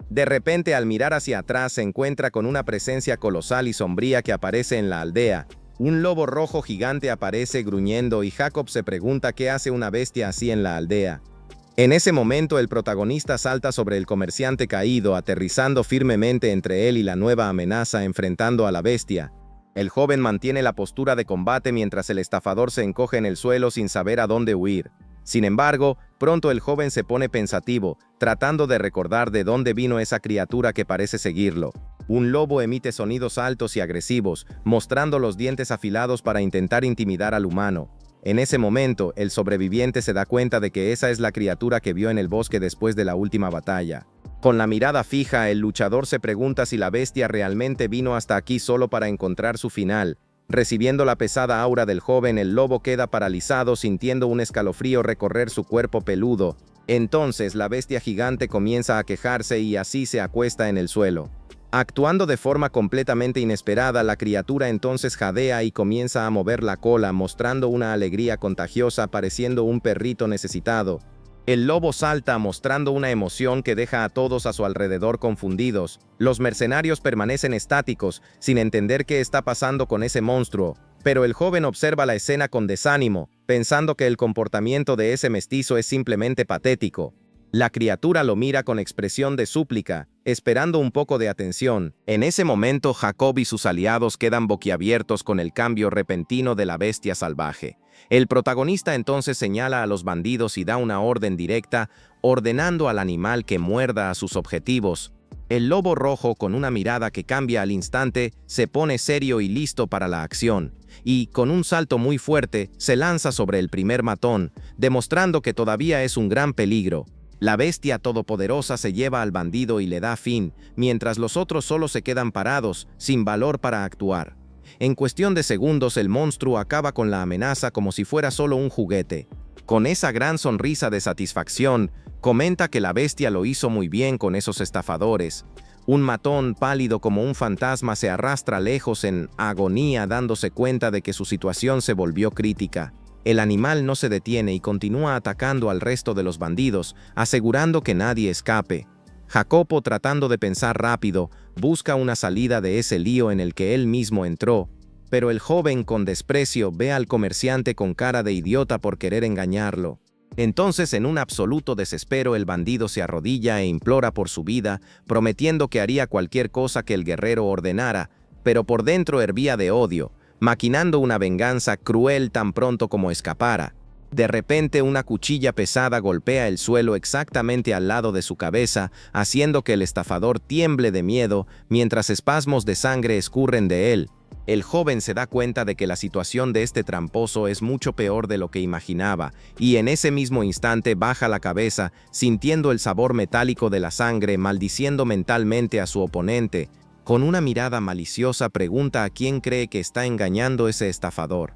De repente, al mirar hacia atrás, se encuentra con una presencia colosal y sombría que aparece en la aldea. Un lobo rojo gigante aparece gruñendo y Jacob se pregunta qué hace una bestia así en la aldea. En ese momento, el protagonista salta sobre el comerciante caído, aterrizando firmemente entre él y la nueva amenaza, enfrentando a la bestia. El joven mantiene la postura de combate mientras el estafador se encoge en el suelo sin saber a dónde huir. Sin embargo, pronto el joven se pone pensativo, tratando de recordar de dónde vino esa criatura que parece seguirlo. Un lobo emite sonidos altos y agresivos, mostrando los dientes afilados para intentar intimidar al humano. En ese momento, el sobreviviente se da cuenta de que esa es la criatura que vio en el bosque después de la última batalla. Con la mirada fija, el luchador se pregunta si la bestia realmente vino hasta aquí solo para encontrar su final. Recibiendo la pesada aura del joven, el lobo queda paralizado, sintiendo un escalofrío recorrer su cuerpo peludo. Entonces, la bestia gigante comienza a quejarse y así se acuesta en el suelo. Actuando de forma completamente inesperada, la criatura entonces jadea y comienza a mover la cola, mostrando una alegría contagiosa, pareciendo un perrito necesitado. El lobo salta, mostrando una emoción que deja a todos a su alrededor confundidos. Los mercenarios permanecen estáticos, sin entender qué está pasando con ese monstruo. Pero el joven observa la escena con desánimo, pensando que el comportamiento de ese mestizo es simplemente patético. La criatura lo mira con expresión de súplica, esperando un poco de atención. En ese momento, Jacob y sus aliados quedan boquiabiertos con el cambio repentino de la bestia salvaje. El protagonista entonces señala a los bandidos y da una orden directa, ordenando al animal que muerda a sus objetivos. El lobo rojo, con una mirada que cambia al instante, se pone serio y listo para la acción, y, con un salto muy fuerte, se lanza sobre el primer matón, demostrando que todavía es un gran peligro. La bestia todopoderosa se lleva al bandido y le da fin, mientras los otros solo se quedan parados, sin valor para actuar. En cuestión de segundos, el monstruo acaba con la amenaza como si fuera solo un juguete. Con esa gran sonrisa de satisfacción, comenta que la bestia lo hizo muy bien con esos estafadores. Un matón pálido como un fantasma se arrastra lejos en agonía, dándose cuenta de que su situación se volvió crítica. El animal no se detiene y continúa atacando al resto de los bandidos, asegurando que nadie escape. Jacopo, tratando de pensar rápido, busca una salida de ese lío en el que él mismo entró, pero el joven, con desprecio, ve al comerciante con cara de idiota por querer engañarlo. Entonces, en un absoluto desespero, el bandido se arrodilla e implora por su vida, prometiendo que haría cualquier cosa que el guerrero ordenara, pero por dentro hervía de odio, maquinando una venganza cruel tan pronto como escapara. De repente, una cuchilla pesada golpea el suelo exactamente al lado de su cabeza, haciendo que el estafador tiemble de miedo, mientras espasmos de sangre escurren de él. El joven se da cuenta de que la situación de este tramposo es mucho peor de lo que imaginaba, y en ese mismo instante baja la cabeza, sintiendo el sabor metálico de la sangre, maldiciendo mentalmente a su oponente. Con una mirada maliciosa pregunta a quién cree que está engañando ese estafador.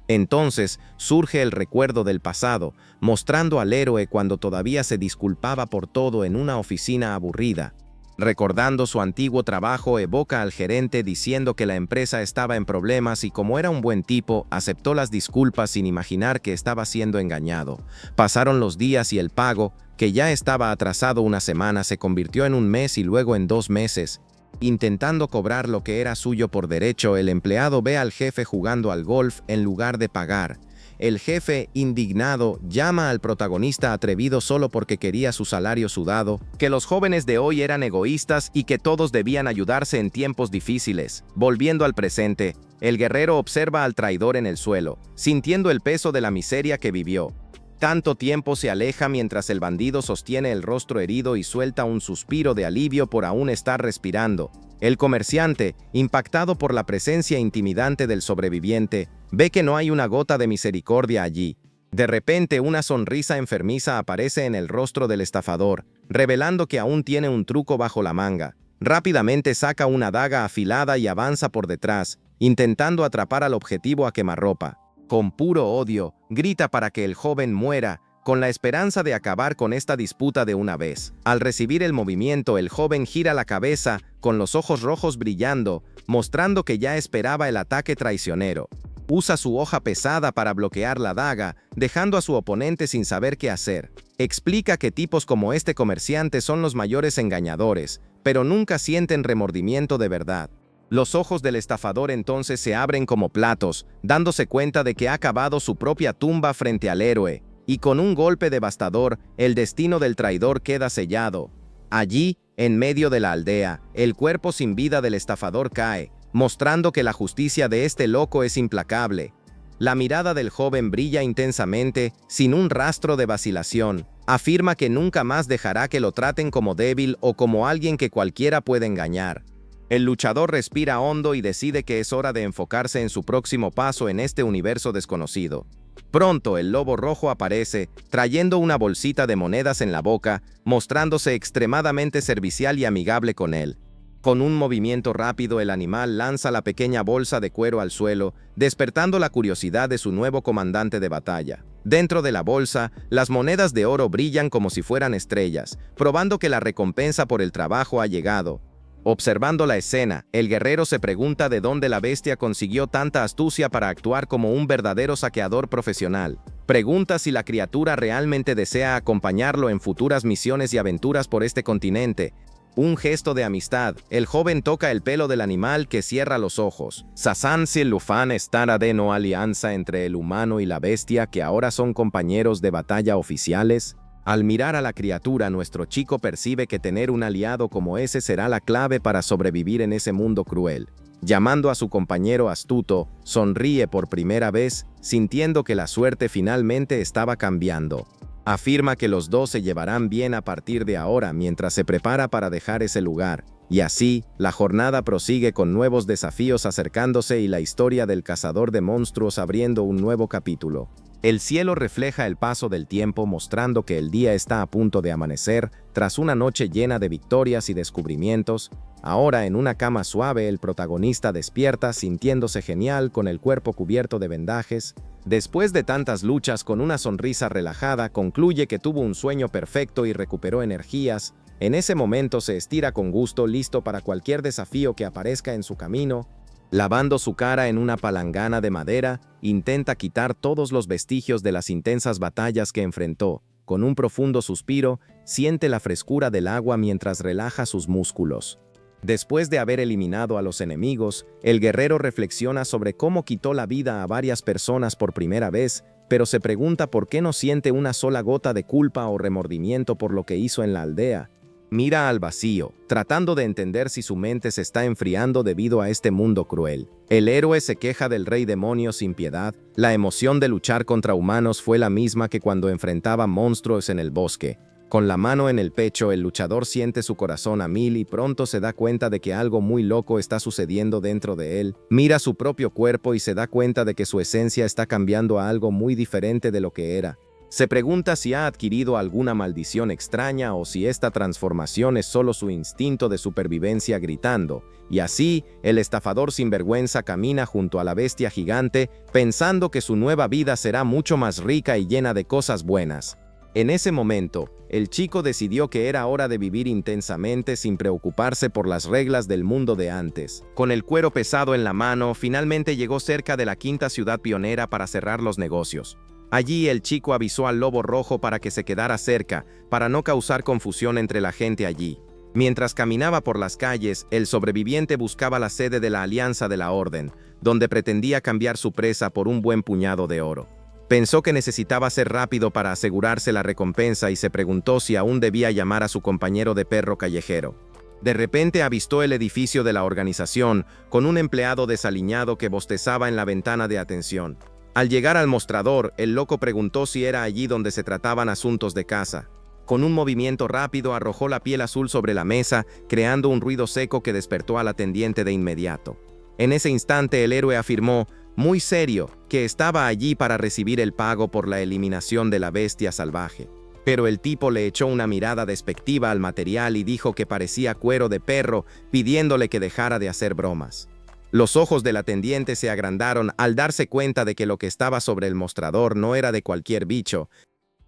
Entonces surge el recuerdo del pasado, mostrando al héroe cuando todavía se disculpaba por todo en una oficina aburrida. Recordando su antiguo trabajo, evoca al gerente diciendo que la empresa estaba en problemas y, como era un buen tipo, aceptó las disculpas sin imaginar que estaba siendo engañado. Pasaron los días y el pago, que ya estaba atrasado una semana, se convirtió en un mes y luego en 2 meses. Intentando cobrar lo que era suyo por derecho, el empleado ve al jefe jugando al golf en lugar de pagar. el jefe, indignado, llama al protagonista atrevido solo porque quería su salario sudado, que los jóvenes de hoy eran egoístas y que todos debían ayudarse en tiempos difíciles. Volviendo al presente, el guerrero observa al traidor en el suelo, sintiendo el peso de la miseria que vivió. Tanto tiempo se aleja mientras el bandido sostiene el rostro herido y suelta un suspiro de alivio por aún estar respirando. El comerciante, impactado por la presencia intimidante del sobreviviente, ve que no hay una gota de misericordia allí. De repente, una sonrisa enfermiza aparece en el rostro del estafador, revelando que aún tiene un truco bajo la manga. Rápidamente saca una daga afilada y avanza por detrás, intentando atrapar al objetivo a quemarropa. Con puro odio, grita para que el joven muera, con la esperanza de acabar con esta disputa de una vez. Al recibir el movimiento, el joven gira la cabeza, con los ojos rojos brillando, mostrando que ya esperaba el ataque traicionero. Usa su hoja pesada para bloquear la daga, dejando a su oponente sin saber qué hacer. Explica que tipos como este comerciante son los mayores engañadores, pero nunca sienten remordimiento de verdad. Los ojos del estafador entonces se abren como platos, dándose cuenta de que ha cavado su propia tumba frente al héroe, y con un golpe devastador, el destino del traidor queda sellado. Allí, en medio de la aldea, el cuerpo sin vida del estafador cae, mostrando que la justicia de este loco es implacable. La mirada del joven brilla intensamente, sin un rastro de vacilación. Afirma que nunca más dejará que lo traten como débil o como alguien que cualquiera puede engañar. El luchador respira hondo y decide que es hora de enfocarse en su próximo paso en este universo desconocido. Pronto el lobo rojo aparece, trayendo una bolsita de monedas en la boca, mostrándose extremadamente servicial y amigable con él. Con un movimiento rápido, el animal lanza la pequeña bolsa de cuero al suelo, despertando la curiosidad de su nuevo comandante de batalla. Dentro de la bolsa, las monedas de oro brillan como si fueran estrellas, probando que la recompensa por el trabajo ha llegado. Observando la escena, el guerrero se pregunta de dónde la bestia consiguió tanta astucia para actuar como un verdadero saqueador profesional. Pregunta si la criatura realmente desea acompañarlo en futuras misiones y aventuras por este continente. Un gesto de amistad, el joven toca el pelo del animal que cierra los ojos. Sasan si Lufan estará de no alianza entre el humano y la bestia que ahora son compañeros de batalla oficiales. Al mirar a la criatura, nuestro chico percibe que tener un aliado como ese será la clave para sobrevivir en ese mundo cruel. Llamando a su compañero astuto, sonríe por primera vez, sintiendo que la suerte finalmente estaba cambiando. Afirma que los dos se llevarán bien a partir de ahora mientras se prepara para dejar ese lugar. Y así, la jornada prosigue con nuevos desafíos acercándose y la historia del cazador de monstruos abriendo un nuevo capítulo. El cielo refleja el paso del tiempo mostrando que el día está a punto de amanecer tras una noche llena de victorias y descubrimientos. Ahora en una cama suave el protagonista despierta sintiéndose genial con el cuerpo cubierto de vendajes. Después de tantas luchas con una sonrisa relajada concluye que tuvo un sueño perfecto y recuperó energías. En ese momento se estira con gusto listo para cualquier desafío que aparezca en su camino. Lavando su cara en una palangana de madera, intenta quitar todos los vestigios de las intensas batallas que enfrentó. Con un profundo suspiro, siente la frescura del agua mientras relaja sus músculos. Después de haber eliminado a los enemigos, el guerrero reflexiona sobre cómo quitó la vida a varias personas por primera vez, pero se pregunta por qué no siente una sola gota de culpa o remordimiento por lo que hizo en la aldea. Mira al vacío, tratando de entender si su mente se está enfriando debido a este mundo cruel. El héroe se queja del rey demonio sin piedad. La emoción de luchar contra humanos fue la misma que cuando enfrentaba monstruos en el bosque. Con la mano en el pecho, el luchador siente su corazón a mil y pronto se da cuenta de que algo muy loco está sucediendo dentro de él. Mira su propio cuerpo y se da cuenta de que su esencia está cambiando a algo muy diferente de lo que era. Se pregunta si ha adquirido alguna maldición extraña o si esta transformación es solo su instinto de supervivencia gritando. Y así, el estafador sinvergüenza camina junto a la bestia gigante, pensando que su nueva vida será mucho más rica y llena de cosas buenas. En ese momento, el chico decidió que era hora de vivir intensamente sin preocuparse por las reglas del mundo de antes. Con el cuero pesado en la mano, finalmente llegó cerca de la quinta ciudad pionera para cerrar los negocios. Allí el chico avisó al lobo rojo para que se quedara cerca, para no causar confusión entre la gente allí. Mientras caminaba por las calles, el sobreviviente buscaba la sede de la Alianza de la Orden, donde pretendía cambiar su presa por un buen puñado de oro. Pensó que necesitaba ser rápido para asegurarse la recompensa y se preguntó si aún debía llamar a su compañero de perro callejero. De repente avistó el edificio de la organización, con un empleado desaliñado que bostezaba en la ventana de atención. Al llegar al mostrador, el loco preguntó si era allí donde se trataban asuntos de casa. Con un movimiento rápido arrojó la piel azul sobre la mesa, creando un ruido seco que despertó al atendiente de inmediato. En ese instante el héroe afirmó, muy serio, que estaba allí para recibir el pago por la eliminación de la bestia salvaje. Pero el tipo le echó una mirada despectiva al material y dijo que parecía cuero de perro, pidiéndole que dejara de hacer bromas. Los ojos del atendiente se agrandaron al darse cuenta de que lo que estaba sobre el mostrador no era de cualquier bicho.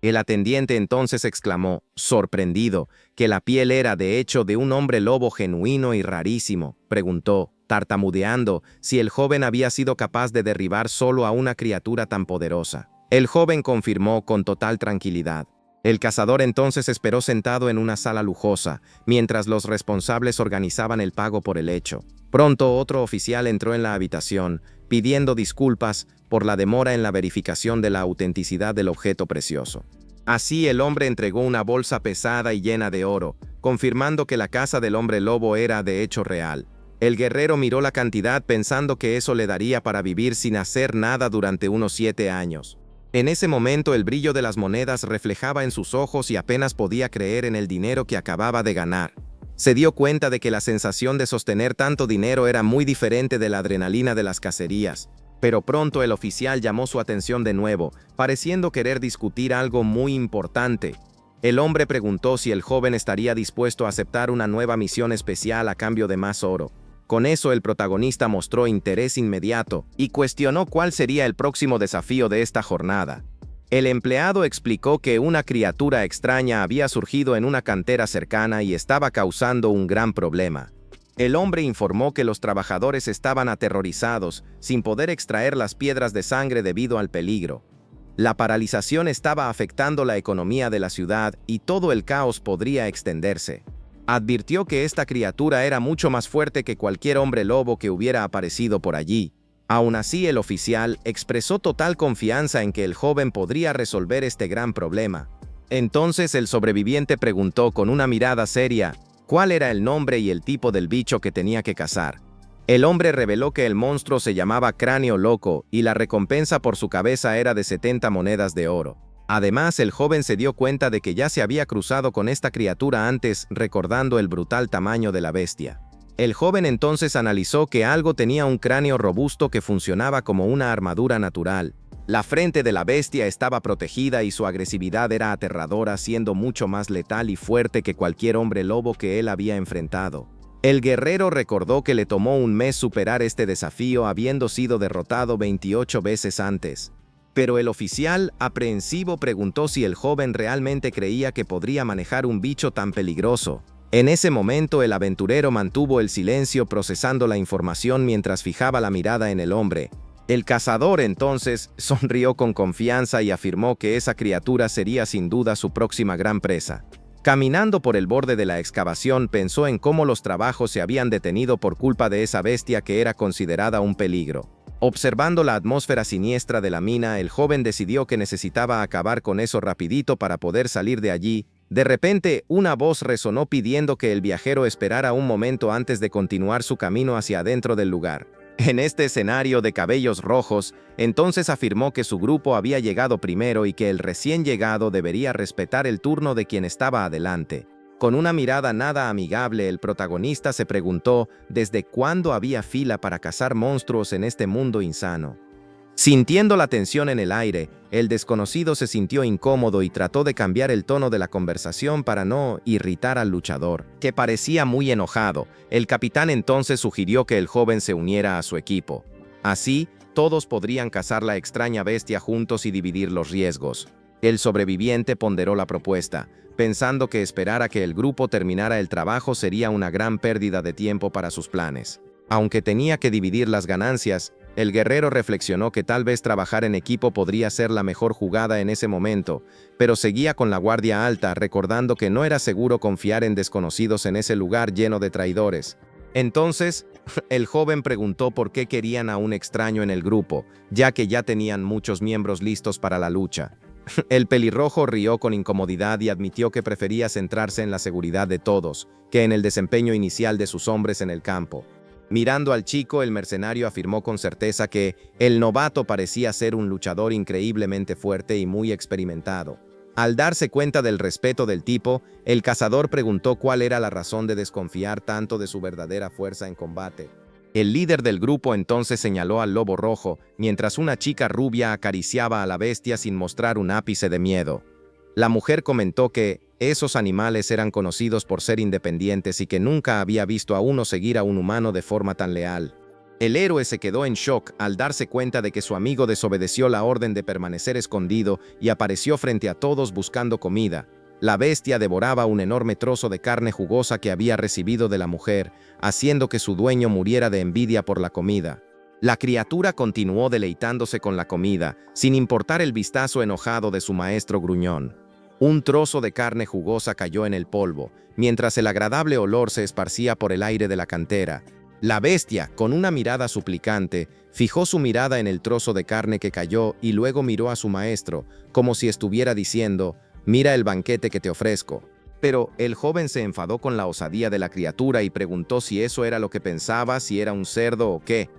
El atendiente entonces exclamó, sorprendido, que la piel era de hecho de un hombre lobo genuino y rarísimo. Preguntó, tartamudeando, si el joven había sido capaz de derribar solo a una criatura tan poderosa. El joven confirmó con total tranquilidad. El cazador entonces esperó sentado en una sala lujosa, mientras los responsables organizaban el pago por el hecho. Pronto otro oficial entró en la habitación, pidiendo disculpas por la demora en la verificación de la autenticidad del objeto precioso. Así el hombre entregó una bolsa pesada y llena de oro, confirmando que la casa del hombre lobo era de hecho real. El guerrero miró la cantidad pensando que eso le daría para vivir sin hacer nada durante unos 7 años. En ese momento el brillo de las monedas reflejaba en sus ojos y apenas podía creer en el dinero que acababa de ganar. Se dio cuenta de que la sensación de sostener tanto dinero era muy diferente de la adrenalina de las cacerías. Pero pronto el oficial llamó su atención de nuevo, pareciendo querer discutir algo muy importante. El hombre preguntó si el joven estaría dispuesto a aceptar una nueva misión especial a cambio de más oro. Con eso el protagonista mostró interés inmediato y cuestionó cuál sería el próximo desafío de esta jornada. El empleado explicó que una criatura extraña había surgido en una cantera cercana y estaba causando un gran problema. El hombre informó que los trabajadores estaban aterrorizados, sin poder extraer las piedras de sangre debido al peligro. La paralización estaba afectando la economía de la ciudad y todo el caos podría extenderse. Advirtió que esta criatura era mucho más fuerte que cualquier hombre lobo que hubiera aparecido por allí. Aún así, el oficial expresó total confianza en que el joven podría resolver este gran problema. Entonces el sobreviviente preguntó con una mirada seria, ¿cuál era el nombre y el tipo del bicho que tenía que cazar? El hombre reveló que el monstruo se llamaba Cráneo Loco y la recompensa por su cabeza era de 70 monedas de oro. Además, el joven se dio cuenta de que ya se había cruzado con esta criatura antes, recordando el brutal tamaño de la bestia. El joven entonces analizó que algo tenía un cráneo robusto que funcionaba como una armadura natural. La frente de la bestia estaba protegida y su agresividad era aterradora, siendo mucho más letal y fuerte que cualquier hombre lobo que él había enfrentado. El guerrero recordó que le tomó un mes superar este desafío habiendo sido derrotado 28 veces antes. Pero el oficial, aprehensivo, preguntó si el joven realmente creía que podría manejar un bicho tan peligroso. En ese momento el aventurero mantuvo el silencio procesando la información mientras fijaba la mirada en el hombre. El cazador entonces sonrió con confianza y afirmó que esa criatura sería sin duda su próxima gran presa. Caminando por el borde de la excavación pensó en cómo los trabajos se habían detenido por culpa de esa bestia que era considerada un peligro. Observando la atmósfera siniestra de la mina, el joven decidió que necesitaba acabar con eso rapidito para poder salir de allí. De repente, una voz resonó pidiendo que el viajero esperara un momento antes de continuar su camino hacia adentro del lugar. En este escenario de cabellos rojos, entonces afirmó que su grupo había llegado primero y que el recién llegado debería respetar el turno de quien estaba adelante. Con una mirada nada amigable, el protagonista se preguntó desde cuándo había fila para cazar monstruos en este mundo insano. Sintiendo la tensión en el aire, el desconocido se sintió incómodo y trató de cambiar el tono de la conversación para no irritar al luchador, que parecía muy enojado. El capitán entonces sugirió que el joven se uniera a su equipo. Así, todos podrían cazar la extraña bestia juntos y dividir los riesgos. El sobreviviente ponderó la propuesta, pensando que esperar a que el grupo terminara el trabajo sería una gran pérdida de tiempo para sus planes. Aunque tenía que dividir las ganancias, el guerrero reflexionó que tal vez trabajar en equipo podría ser la mejor jugada en ese momento, pero seguía con la guardia alta, recordando que no era seguro confiar en desconocidos en ese lugar lleno de traidores. Entonces, el joven preguntó por qué querían a un extraño en el grupo, ya que ya tenían muchos miembros listos para la lucha. El pelirrojo rió con incomodidad y admitió que prefería centrarse en la seguridad de todos, que en el desempeño inicial de sus hombres en el campo. Mirando al chico, el mercenario afirmó con certeza que el novato parecía ser un luchador increíblemente fuerte y muy experimentado. Al darse cuenta del respeto del tipo, el cazador preguntó cuál era la razón de desconfiar tanto de su verdadera fuerza en combate. El líder del grupo entonces señaló al lobo rojo, mientras una chica rubia acariciaba a la bestia sin mostrar un ápice de miedo. La mujer comentó que esos animales eran conocidos por ser independientes y que nunca había visto a uno seguir a un humano de forma tan leal. El héroe se quedó en shock al darse cuenta de que su amigo desobedeció la orden de permanecer escondido y apareció frente a todos buscando comida. La bestia devoraba un enorme trozo de carne jugosa que había recibido de la mujer, haciendo que su dueño muriera de envidia por la comida. La criatura continuó deleitándose con la comida, sin importar el vistazo enojado de su maestro gruñón. Un trozo de carne jugosa cayó en el polvo, mientras el agradable olor se esparcía por el aire de la cantera. La bestia, con una mirada suplicante, fijó su mirada en el trozo de carne que cayó y luego miró a su maestro, como si estuviera diciendo: «Mira el banquete que te ofrezco». Pero el joven se enfadó con la osadía de la criatura y preguntó si eso era lo que pensaba, si era un cerdo o qué.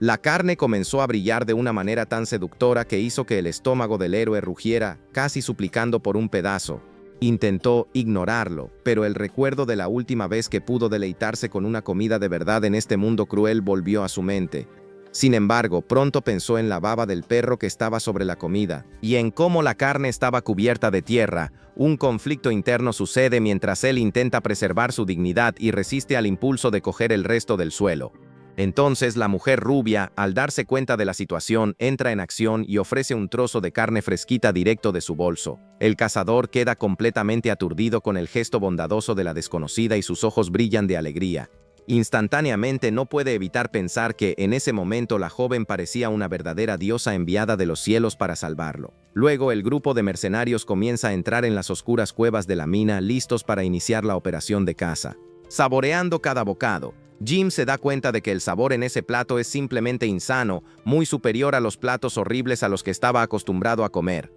La carne comenzó a brillar de una manera tan seductora que hizo que el estómago del héroe rugiera, casi suplicando por un pedazo. Intentó ignorarlo, pero el recuerdo de la última vez que pudo deleitarse con una comida de verdad en este mundo cruel volvió a su mente. Sin embargo, pronto pensó en la baba del perro que estaba sobre la comida, y en cómo la carne estaba cubierta de tierra. Un conflicto interno sucede mientras él intenta preservar su dignidad y resiste al impulso de coger el resto del suelo. Entonces la mujer rubia, al darse cuenta de la situación, entra en acción y ofrece un trozo de carne fresquita directo de su bolso. El cazador queda completamente aturdido con el gesto bondadoso de la desconocida y sus ojos brillan de alegría. Instantáneamente no puede evitar pensar que en ese momento la joven parecía una verdadera diosa enviada de los cielos para salvarlo. Luego el grupo de mercenarios comienza a entrar en las oscuras cuevas de la mina, listos para iniciar la operación de caza. Saboreando cada bocado, Jim se da cuenta de que el sabor en ese plato es simplemente insano, muy superior a los platos horribles a los que estaba acostumbrado a comer.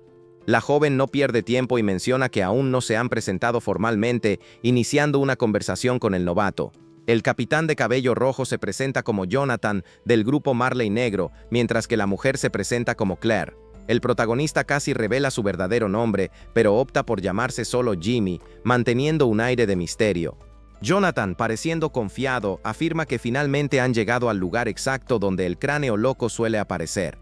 La joven no pierde tiempo y menciona que aún no se han presentado formalmente, iniciando una conversación con el novato. El capitán de cabello rojo se presenta como Jonathan, del grupo Marley Negro, mientras que la mujer se presenta como Claire. El protagonista casi revela su verdadero nombre, pero opta por llamarse solo Jimmy, manteniendo un aire de misterio. Jonathan, pareciendo confiado, afirma que finalmente han llegado al lugar exacto donde el cráneo loco suele aparecer.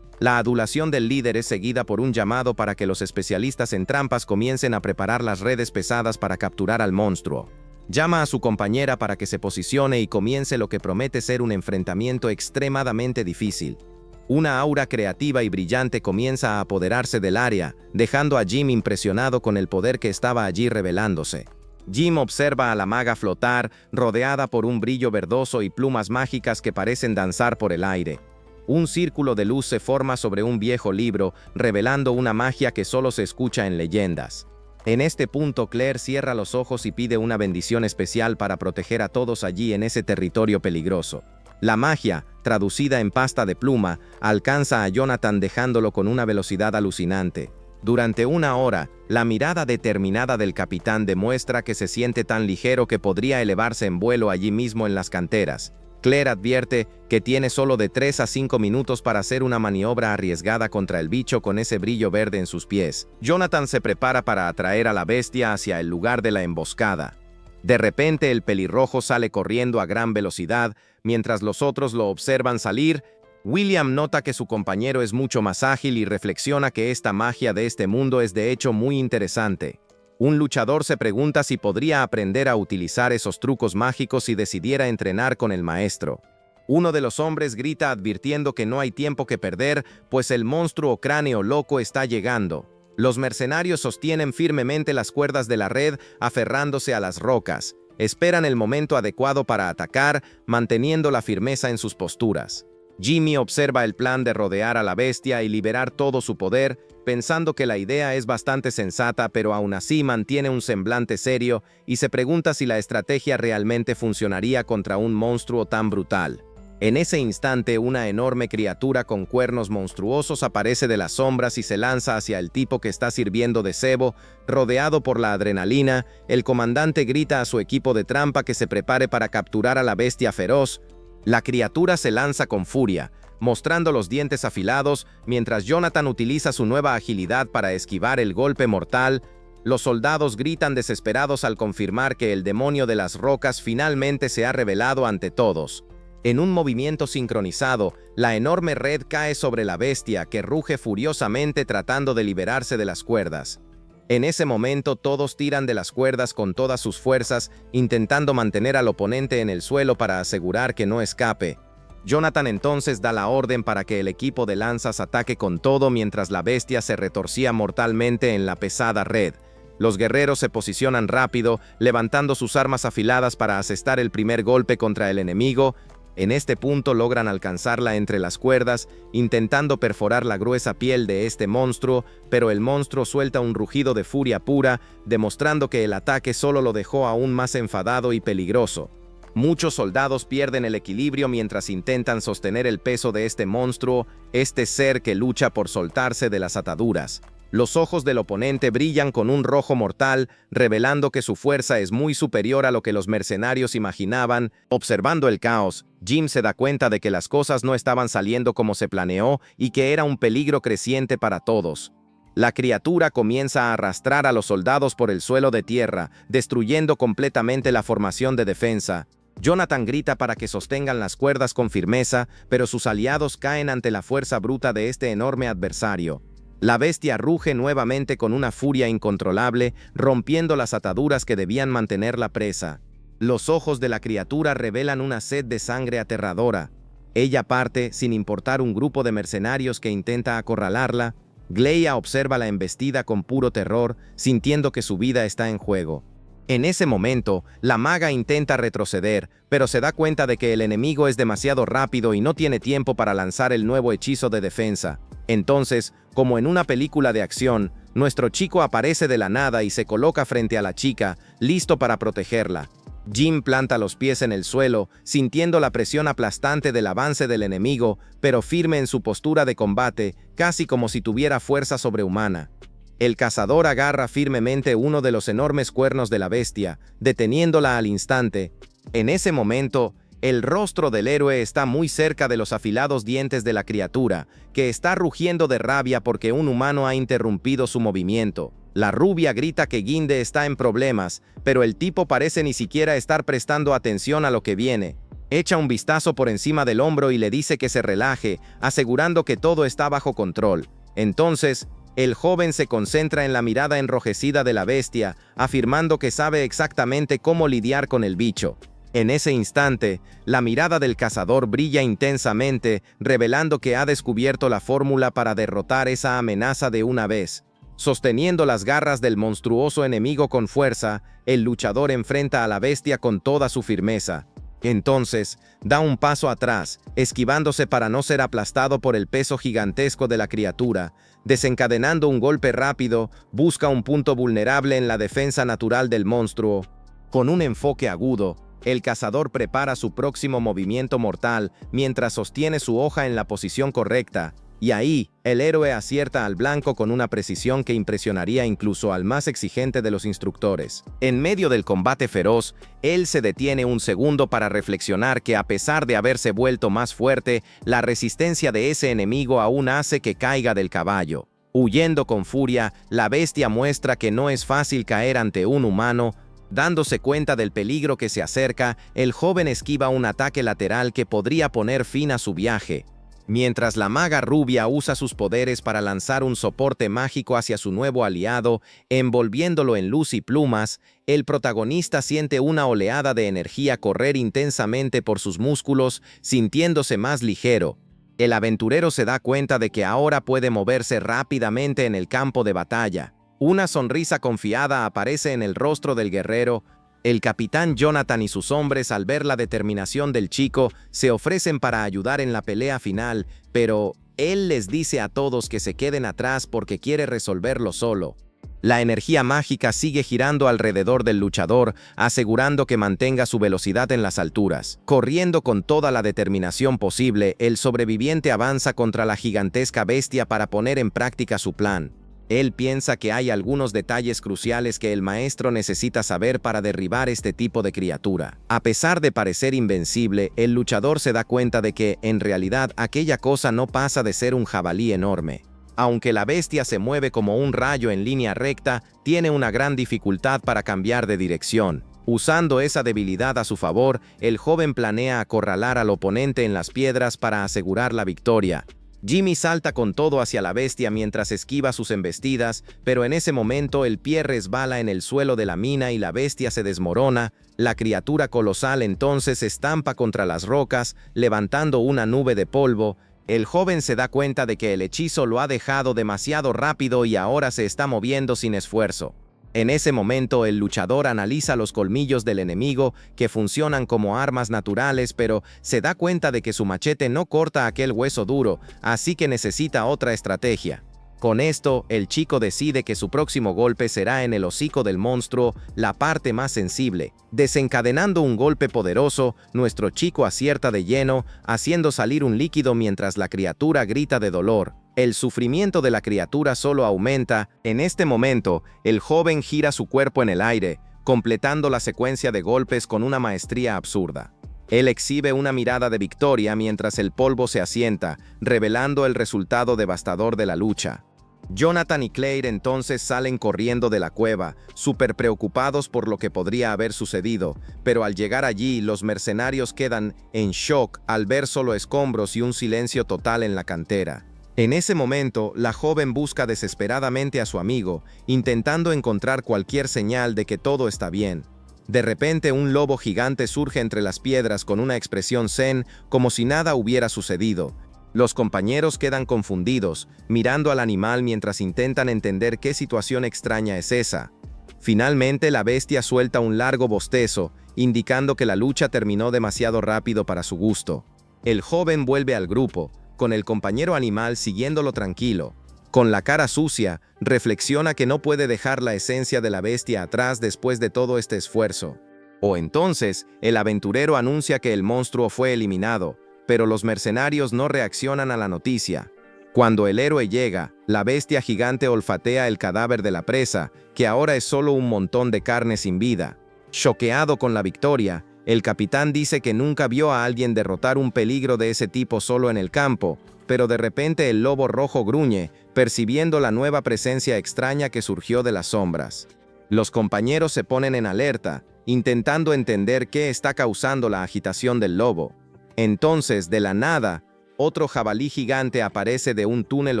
La adulación del líder es seguida por un llamado para que los especialistas en trampas comiencen a preparar las redes pesadas para capturar al monstruo. Llama a su compañera para que se posicione y comience lo que promete ser un enfrentamiento extremadamente difícil. Una aura creativa y brillante comienza a apoderarse del área, dejando a Jim impresionado con el poder que estaba allí revelándose. Jim observa a la maga flotar, rodeada por un brillo verdoso y plumas mágicas que parecen danzar por el aire. Un círculo de luz se forma sobre un viejo libro, revelando una magia que solo se escucha en leyendas. En este punto, Claire cierra los ojos y pide una bendición especial para proteger a todos allí en ese territorio peligroso. La magia, traducida en pasta de pluma, alcanza a Jonathan dejándolo con una velocidad alucinante. Durante una hora, la mirada determinada del capitán demuestra que se siente tan ligero que podría elevarse en vuelo allí mismo en las canteras. Claire advierte que tiene solo de 3 a 5 minutos para hacer una maniobra arriesgada contra el bicho con ese brillo verde en sus pies. Jonathan se prepara para atraer a la bestia hacia el lugar de la emboscada. De repente el pelirrojo sale corriendo a gran velocidad, mientras los otros lo observan salir. William nota que su compañero es mucho más ágil y reflexiona que esta magia de este mundo es de hecho muy interesante. Un luchador se pregunta si podría aprender a utilizar esos trucos mágicos si decidiera entrenar con el maestro. Uno de los hombres grita advirtiendo que no hay tiempo que perder, pues el monstruo cráneo loco está llegando. Los mercenarios sostienen firmemente las cuerdas de la red, aferrándose a las rocas. Esperan el momento adecuado para atacar, manteniendo la firmeza en sus posturas. Jimmy observa el plan de rodear a la bestia y liberar todo su poder, pensando que la idea es bastante sensata, pero aún así mantiene un semblante serio y se pregunta si la estrategia realmente funcionaría contra un monstruo tan brutal. En ese instante, una enorme criatura con cuernos monstruosos aparece de las sombras y se lanza hacia el tipo que está sirviendo de cebo. Rodeado por la adrenalina, el comandante grita a su equipo de trampa que se prepare para capturar a la bestia feroz. La criatura se lanza con furia, mostrando los dientes afilados, mientras Jonathan utiliza su nueva agilidad para esquivar el golpe mortal. Los soldados gritan desesperados al confirmar que el demonio de las rocas finalmente se ha revelado ante todos. En un movimiento sincronizado, la enorme red cae sobre la bestia, que ruge furiosamente tratando de liberarse de las cuerdas. En ese momento todos tiran de las cuerdas con todas sus fuerzas, intentando mantener al oponente en el suelo para asegurar que no escape. Jonathan entonces da la orden para que el equipo de lanzas ataque con todo mientras la bestia se retorcía mortalmente en la pesada red. Los guerreros se posicionan rápido, levantando sus armas afiladas para asestar el primer golpe contra el enemigo. En este punto logran alcanzarla entre las cuerdas, intentando perforar la gruesa piel de este monstruo, pero el monstruo suelta un rugido de furia pura, demostrando que el ataque solo lo dejó aún más enfadado y peligroso. Muchos soldados pierden el equilibrio mientras intentan sostener el peso de este monstruo, este ser que lucha por soltarse de las ataduras. Los ojos del oponente brillan con un rojo mortal, revelando que su fuerza es muy superior a lo que los mercenarios imaginaban. Observando el caos, Jim se da cuenta de que las cosas no estaban saliendo como se planeó y que era un peligro creciente para todos. La criatura comienza a arrastrar a los soldados por el suelo de tierra, destruyendo completamente la formación de defensa. Jonathan grita para que sostengan las cuerdas con firmeza, pero sus aliados caen ante la fuerza bruta de este enorme adversario. La bestia ruge nuevamente con una furia incontrolable, rompiendo las ataduras que debían mantener la presa. Los ojos de la criatura revelan una sed de sangre aterradora. Ella parte, sin importar un grupo de mercenarios que intenta acorralarla. Gleia observa la embestida con puro terror, sintiendo que su vida está en juego. En ese momento, la maga intenta retroceder, pero se da cuenta de que el enemigo es demasiado rápido y no tiene tiempo para lanzar el nuevo hechizo de defensa. Entonces, como en una película de acción, nuestro chico aparece de la nada y se coloca frente a la chica, listo para protegerla. Jim planta los pies en el suelo, sintiendo la presión aplastante del avance del enemigo, pero firme en su postura de combate, casi como si tuviera fuerza sobrehumana. El cazador agarra firmemente uno de los enormes cuernos de la bestia, deteniéndola al instante. En ese momento, el rostro del héroe está muy cerca de los afilados dientes de la criatura, que está rugiendo de rabia porque un humano ha interrumpido su movimiento. La rubia grita que Guinde está en problemas, pero el tipo parece ni siquiera estar prestando atención a lo que viene. Echa un vistazo por encima del hombro y le dice que se relaje, asegurando que todo está bajo control. Entonces, el joven se concentra en la mirada enrojecida de la bestia, afirmando que sabe exactamente cómo lidiar con el bicho. En ese instante, la mirada del cazador brilla intensamente, revelando que ha descubierto la fórmula para derrotar esa amenaza de una vez. Sosteniendo las garras del monstruoso enemigo con fuerza, el luchador enfrenta a la bestia con toda su firmeza. Entonces, da un paso atrás, esquivándose para no ser aplastado por el peso gigantesco de la criatura. Desencadenando un golpe rápido, busca un punto vulnerable en la defensa natural del monstruo. Con un enfoque agudo, el cazador prepara su próximo movimiento mortal mientras sostiene su hoja en la posición correcta. Y ahí, el héroe acierta al blanco con una precisión que impresionaría incluso al más exigente de los instructores. En medio del combate feroz, él se detiene un segundo para reflexionar que a pesar de haberse vuelto más fuerte, la resistencia de ese enemigo aún hace que caiga del caballo. Huyendo con furia, la bestia muestra que no es fácil caer ante un humano. Dándose cuenta del peligro que se acerca, el joven esquiva un ataque lateral que podría poner fin a su viaje. Mientras la maga rubia usa sus poderes para lanzar un soporte mágico hacia su nuevo aliado, envolviéndolo en luz y plumas, el protagonista siente una oleada de energía correr intensamente por sus músculos, sintiéndose más ligero. El aventurero se da cuenta de que ahora puede moverse rápidamente en el campo de batalla. Una sonrisa confiada aparece en el rostro del guerrero. El capitán Jonathan y sus hombres, al ver la determinación del chico, se ofrecen para ayudar en la pelea final, pero él les dice a todos que se queden atrás porque quiere resolverlo solo. La energía mágica sigue girando alrededor del luchador, asegurando que mantenga su velocidad en las alturas. Corriendo con toda la determinación posible, el sobreviviente avanza contra la gigantesca bestia para poner en práctica su plan. Él piensa que hay algunos detalles cruciales que el maestro necesita saber para derribar este tipo de criatura. A pesar de parecer invencible, el luchador se da cuenta de que, en realidad, aquella cosa no pasa de ser un jabalí enorme. Aunque la bestia se mueve como un rayo en línea recta, tiene una gran dificultad para cambiar de dirección. Usando esa debilidad a su favor, el joven planea acorralar al oponente en las piedras para asegurar la victoria. Jimmy salta con todo hacia la bestia mientras esquiva sus embestidas, pero en ese momento el pie resbala en el suelo de la mina y la bestia se desmorona. La criatura colosal entonces se estampa contra las rocas, levantando una nube de polvo. El joven se da cuenta de que el hechizo lo ha dejado demasiado rápido y ahora se está moviendo sin esfuerzo. En ese momento, el luchador analiza los colmillos del enemigo, que funcionan como armas naturales, pero se da cuenta de que su machete no corta aquel hueso duro, así que necesita otra estrategia. Con esto, el chico decide que su próximo golpe será en el hocico del monstruo, la parte más sensible. Desencadenando un golpe poderoso, nuestro chico acierta de lleno, haciendo salir un líquido mientras la criatura grita de dolor. El sufrimiento de la criatura solo aumenta. En este momento, el joven gira su cuerpo en el aire, completando la secuencia de golpes con una maestría absurda. Él exhibe una mirada de victoria mientras el polvo se asienta, revelando el resultado devastador de la lucha. Jonathan y Claire entonces salen corriendo de la cueva, súper preocupados por lo que podría haber sucedido, pero al llegar allí, los mercenarios quedan en shock al ver solo escombros y un silencio total en la cantera. En ese momento, la joven busca desesperadamente a su amigo, intentando encontrar cualquier señal de que todo está bien. De repente, un lobo gigante surge entre las piedras con una expresión zen, como si nada hubiera sucedido. Los compañeros quedan confundidos, mirando al animal mientras intentan entender qué situación extraña es esa. Finalmente, la bestia suelta un largo bostezo, indicando que la lucha terminó demasiado rápido para su gusto. El joven vuelve al grupo, con el compañero animal siguiéndolo tranquilo. Con la cara sucia, reflexiona que no puede dejar la esencia de la bestia atrás después de todo este esfuerzo. O entonces, el aventurero anuncia que el monstruo fue eliminado, pero los mercenarios no reaccionan a la noticia. Cuando el héroe llega, la bestia gigante olfatea el cadáver de la presa, que ahora es solo un montón de carne sin vida. Choqueado con la victoria, el capitán dice que nunca vio a alguien derrotar un peligro de ese tipo solo en el campo, pero de repente el lobo rojo gruñe, percibiendo la nueva presencia extraña que surgió de las sombras. Los compañeros se ponen en alerta, intentando entender qué está causando la agitación del lobo. Entonces, de la nada, otro jabalí gigante aparece de un túnel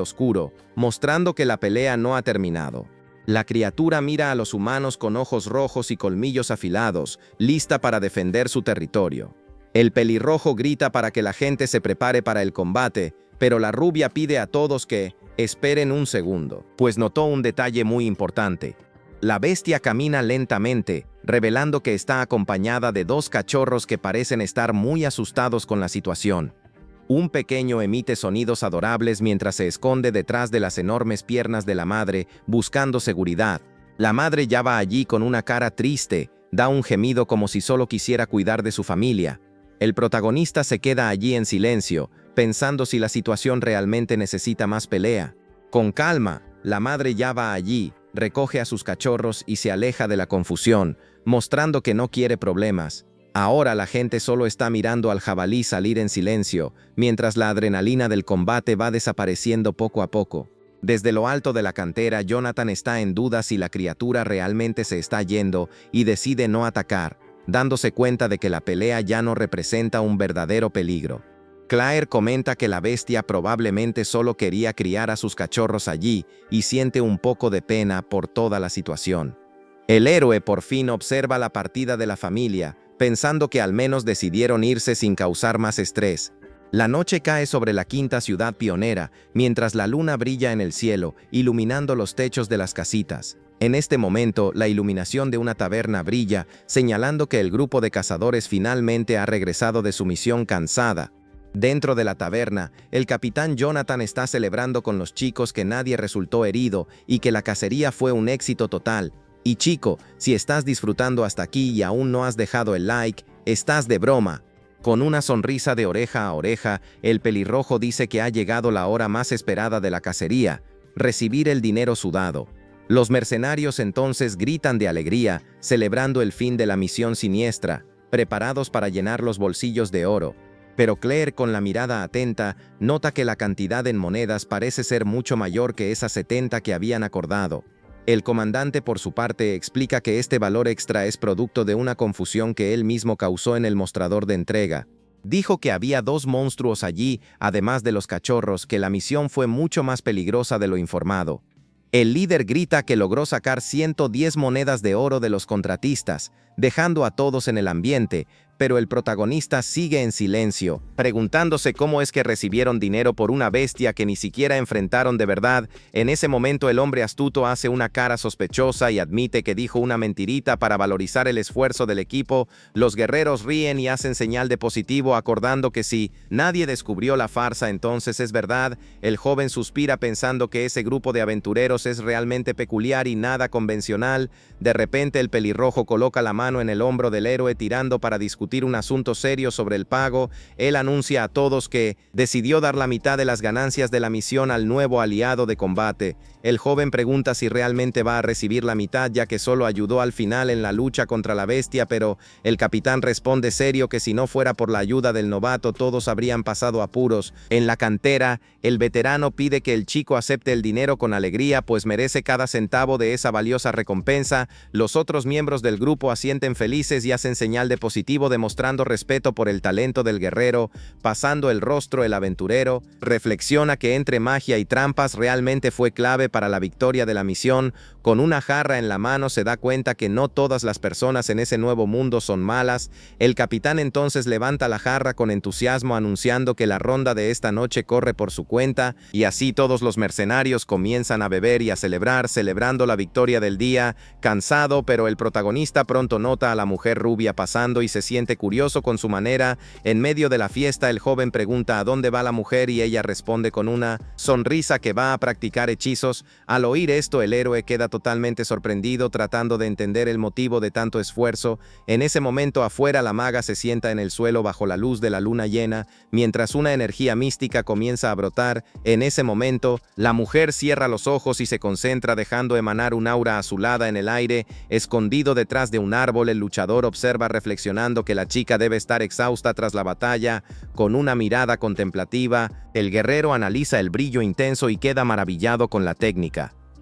oscuro, mostrando que la pelea no ha terminado. La criatura mira a los humanos con ojos rojos y colmillos afilados, lista para defender su territorio. El pelirrojo grita para que la gente se prepare para el combate, pero la rubia pide a todos que esperen un segundo, pues notó un detalle muy importante. La bestia camina lentamente, revelando que está acompañada de dos cachorros que parecen estar muy asustados con la situación. Un pequeño emite sonidos adorables mientras se esconde detrás de las enormes piernas de la madre, buscando seguridad. La madre ya va allí con una cara triste, da un gemido como si solo quisiera cuidar de su familia. El protagonista se queda allí en silencio, pensando si la situación realmente necesita más pelea. Con calma, la madre ya va allí, recoge a sus cachorros y se aleja de la confusión, mostrando que no quiere problemas. Ahora la gente solo está mirando al jabalí salir en silencio, mientras la adrenalina del combate va desapareciendo poco a poco. Desde lo alto de la cantera, Jonathan está en duda si la criatura realmente se está yendo y decide no atacar, dándose cuenta de que la pelea ya no representa un verdadero peligro. Claire comenta que la bestia probablemente solo quería criar a sus cachorros allí y siente un poco de pena por toda la situación. El héroe por fin observa la partida de la familia, pensando que al menos decidieron irse sin causar más estrés. La noche cae sobre la quinta ciudad pionera, mientras la luna brilla en el cielo, iluminando los techos de las casitas. En este momento, la iluminación de una taberna brilla, señalando que el grupo de cazadores finalmente ha regresado de su misión cansada. Dentro de la taberna, el capitán Jonathan está celebrando con los chicos que nadie resultó herido y que la cacería fue un éxito total. Y chico, si estás disfrutando hasta aquí y aún no has dejado el like, estás de broma. Con una sonrisa de oreja a oreja, el pelirrojo dice que ha llegado la hora más esperada de la cacería, recibir el dinero sudado. Los mercenarios entonces gritan de alegría, celebrando el fin de la misión siniestra, preparados para llenar los bolsillos de oro. Pero Claire, con la mirada atenta, nota que la cantidad en monedas parece ser mucho mayor que esas 70 que habían acordado. El comandante, por su parte, explica que este valor extra es producto de una confusión que él mismo causó en el mostrador de entrega. Dijo que había 2 monstruos allí, además de los cachorros, que la misión fue mucho más peligrosa de lo informado. El líder grita que logró sacar 110 monedas de oro de los contratistas, dejando a todos en el ambiente, pero el protagonista sigue en silencio, preguntándose cómo es que recibieron dinero por una bestia que ni siquiera enfrentaron de verdad. En ese momento el hombre astuto hace una cara sospechosa y admite que dijo una mentirita para valorizar el esfuerzo del equipo. Los guerreros ríen y hacen señal de positivo, acordando que si nadie descubrió la farsa, entonces es verdad. El joven suspira pensando que ese grupo de aventureros es realmente peculiar y nada convencional. De repente el pelirrojo coloca la mano en el hombro del héroe tirando para discutir un asunto serio sobre el pago. Él anuncia a todos que decidió dar la mitad de las ganancias de la misión al nuevo aliado de combate. El joven pregunta si realmente va a recibir la mitad, ya que solo ayudó al final en la lucha contra la bestia, pero el capitán responde serio que si no fuera por la ayuda del novato todos habrían pasado apuros. En la cantera, el veterano pide que el chico acepte el dinero con alegría, pues merece cada centavo de esa valiosa recompensa. Los otros miembros del grupo asienten felices y hacen señal de positivo, demostrando respeto por el talento del guerrero. Pasando el rostro, el aventurero reflexiona que entre magia y trampas realmente fue clave para la victoria de la misión. Con una jarra en la mano se da cuenta que no todas las personas en ese nuevo mundo son malas. El capitán entonces levanta la jarra con entusiasmo, anunciando que la ronda de esta noche corre por su cuenta, y así todos los mercenarios comienzan a beber y a celebrar, celebrando la victoria del día. Cansado, pero el protagonista pronto nota a la mujer rubia pasando y se siente curioso con su manera. En medio de la fiesta, el joven pregunta a dónde va la mujer y ella responde con una sonrisa que va a practicar hechizos. Al oír esto, el héroe queda totalmente sorprendido, tratando de entender el motivo de tanto esfuerzo. En ese momento, afuera, la maga se sienta en el suelo bajo la luz de la luna llena, mientras una energía mística comienza a brotar. En ese momento, la mujer cierra los ojos y se concentra, dejando emanar un aura azulada en el aire. Escondido detrás de un árbol, el luchador observa, reflexionando que la chica debe estar exhausta tras la batalla. Con una mirada contemplativa, el guerrero analiza el brillo intenso y queda maravillado con la técnica.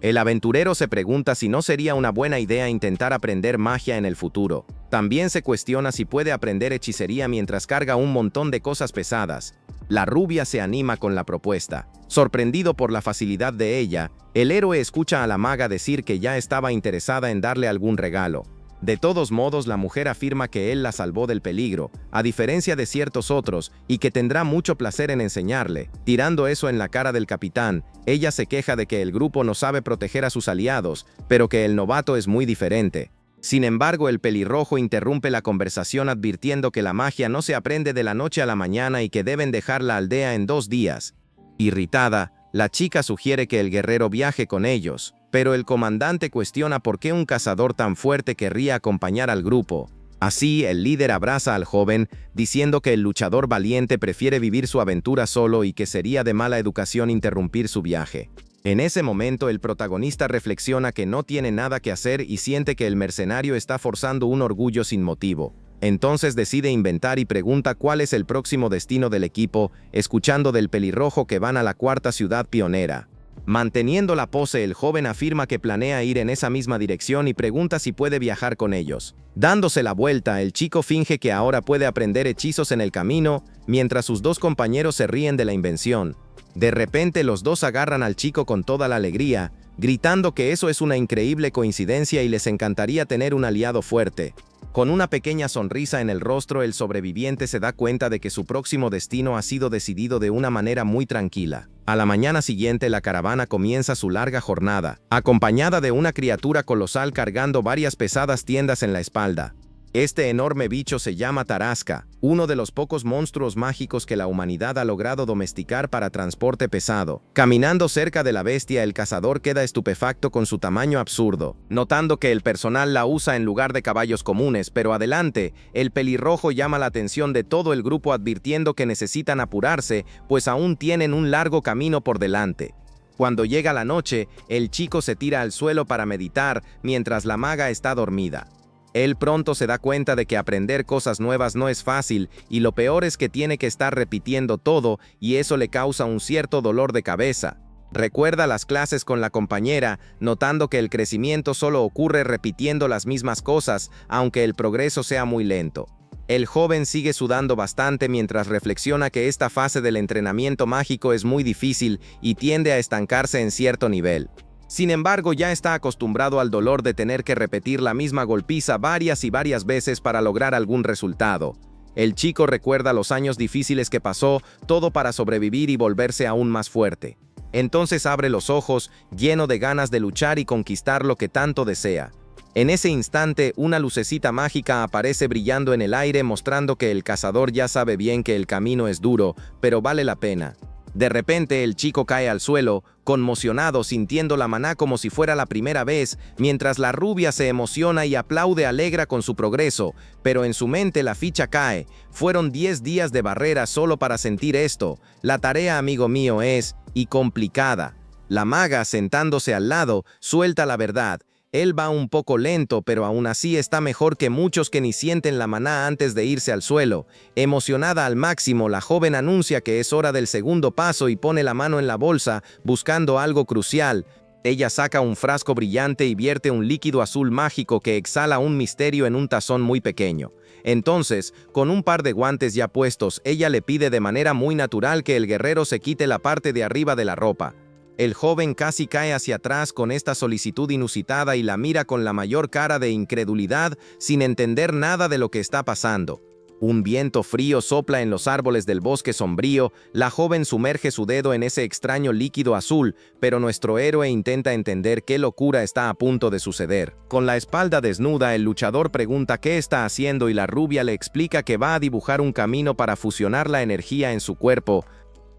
El aventurero se pregunta si no sería una buena idea intentar aprender magia en el futuro. También se cuestiona si puede aprender hechicería mientras carga un montón de cosas pesadas. La rubia se anima con la propuesta. Sorprendido por la facilidad de ella, el héroe escucha a la maga decir que ya estaba interesada en darle algún regalo. De todos modos, la mujer afirma que él la salvó del peligro, a diferencia de ciertos otros, y que tendrá mucho placer en enseñarle. Tirando eso en la cara del capitán, ella se queja de que el grupo no sabe proteger a sus aliados, pero que el novato es muy diferente. Sin embargo, el pelirrojo interrumpe la conversación advirtiendo que la magia no se aprende de la noche a la mañana y que deben dejar la aldea en 2 días. Irritada, la chica sugiere que el guerrero viaje con ellos, pero el comandante cuestiona por qué un cazador tan fuerte querría acompañar al grupo. Así, el líder abraza al joven, diciendo que el luchador valiente prefiere vivir su aventura solo y que sería de mala educación interrumpir su viaje. En ese momento, el protagonista reflexiona que no tiene nada que hacer y siente que el mercenario está forzando un orgullo sin motivo. Entonces decide inventar y pregunta cuál es el próximo destino del equipo, escuchando del pelirrojo que van a la 4ª ciudad pionera. Manteniendo la pose, el joven afirma que planea ir en esa misma dirección y pregunta si puede viajar con ellos. Dándose la vuelta, el chico finge que ahora puede aprender hechizos en el camino, mientras sus 2 compañeros se ríen de la invención. De repente, los 2 agarran al chico con toda la alegría, gritando que eso es una increíble coincidencia y les encantaría tener un aliado fuerte. Con una pequeña sonrisa en el rostro, el sobreviviente se da cuenta de que su próximo destino ha sido decidido de una manera muy tranquila. A la mañana siguiente, la caravana comienza su larga jornada, acompañada de una criatura colosal cargando varias pesadas tiendas en la espalda. Este enorme bicho se llama Tarasca, uno de los pocos monstruos mágicos que la humanidad ha logrado domesticar para transporte pesado. Caminando cerca de la bestia, el cazador queda estupefacto con su tamaño absurdo, notando que el personal la usa en lugar de caballos comunes, pero adelante, el pelirrojo llama la atención de todo el grupo advirtiendo que necesitan apurarse, pues aún tienen un largo camino por delante. Cuando llega la noche, el chico se tira al suelo para meditar mientras la maga está dormida. Él pronto se da cuenta de que aprender cosas nuevas no es fácil y lo peor es que tiene que estar repitiendo todo y eso le causa un cierto dolor de cabeza. Recuerda las clases con la compañera, notando que el crecimiento solo ocurre repitiendo las mismas cosas, aunque el progreso sea muy lento. El joven sigue sudando bastante mientras reflexiona que esta fase del entrenamiento mágico es muy difícil y tiende a estancarse en cierto nivel. Sin embargo, ya está acostumbrado al dolor de tener que repetir la misma golpiza varias y varias veces para lograr algún resultado. El chico recuerda los años difíciles que pasó, todo para sobrevivir y volverse aún más fuerte. Entonces abre los ojos, lleno de ganas de luchar y conquistar lo que tanto desea. En ese instante, una lucecita mágica aparece brillando en el aire, mostrando que el cazador ya sabe bien que el camino es duro, pero vale la pena. De repente, el chico cae al suelo, conmocionado, sintiendo la maná como si fuera la primera vez, mientras la rubia se emociona y aplaude alegra con su progreso, pero en su mente la ficha cae. Fueron 10 días de barrera solo para sentir esto. La tarea, amigo mío, es complicada. La maga, sentándose al lado, suelta la verdad. Él va un poco lento, pero aún así está mejor que muchos que ni sienten la maná antes de irse al suelo. Emocionada al máximo, la joven anuncia que es hora del segundo paso y pone la mano en la bolsa, buscando algo crucial. Ella saca un frasco brillante y vierte un líquido azul mágico que exhala un misterio en un tazón muy pequeño. Entonces, con un par de guantes ya puestos, ella le pide de manera muy natural que el guerrero se quite la parte de arriba de la ropa. El joven casi cae hacia atrás con esta solicitud inusitada y la mira con la mayor cara de incredulidad, sin entender nada de lo que está pasando. Un viento frío sopla en los árboles del bosque sombrío, la joven sumerge su dedo en ese extraño líquido azul, pero nuestro héroe intenta entender qué locura está a punto de suceder. Con la espalda desnuda, el luchador pregunta qué está haciendo y la rubia le explica que va a dibujar un camino para fusionar la energía en su cuerpo.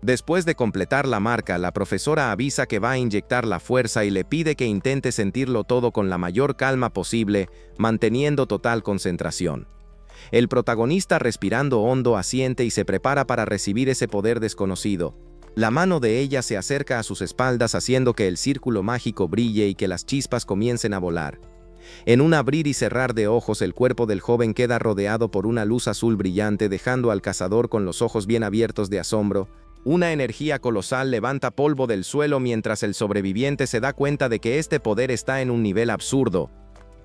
Después de completar la marca, la profesora avisa que va a inyectar la fuerza y le pide que intente sentirlo todo con la mayor calma posible, manteniendo total concentración. El protagonista, respirando hondo, asiente y se prepara para recibir ese poder desconocido. La mano de ella se acerca a sus espaldas haciendo que el círculo mágico brille y que las chispas comiencen a volar. En un abrir y cerrar de ojos, el cuerpo del joven queda rodeado por una luz azul brillante, dejando al cazador con los ojos bien abiertos de asombro. Una energía colosal levanta polvo del suelo mientras el sobreviviente se da cuenta de que este poder está en un nivel absurdo.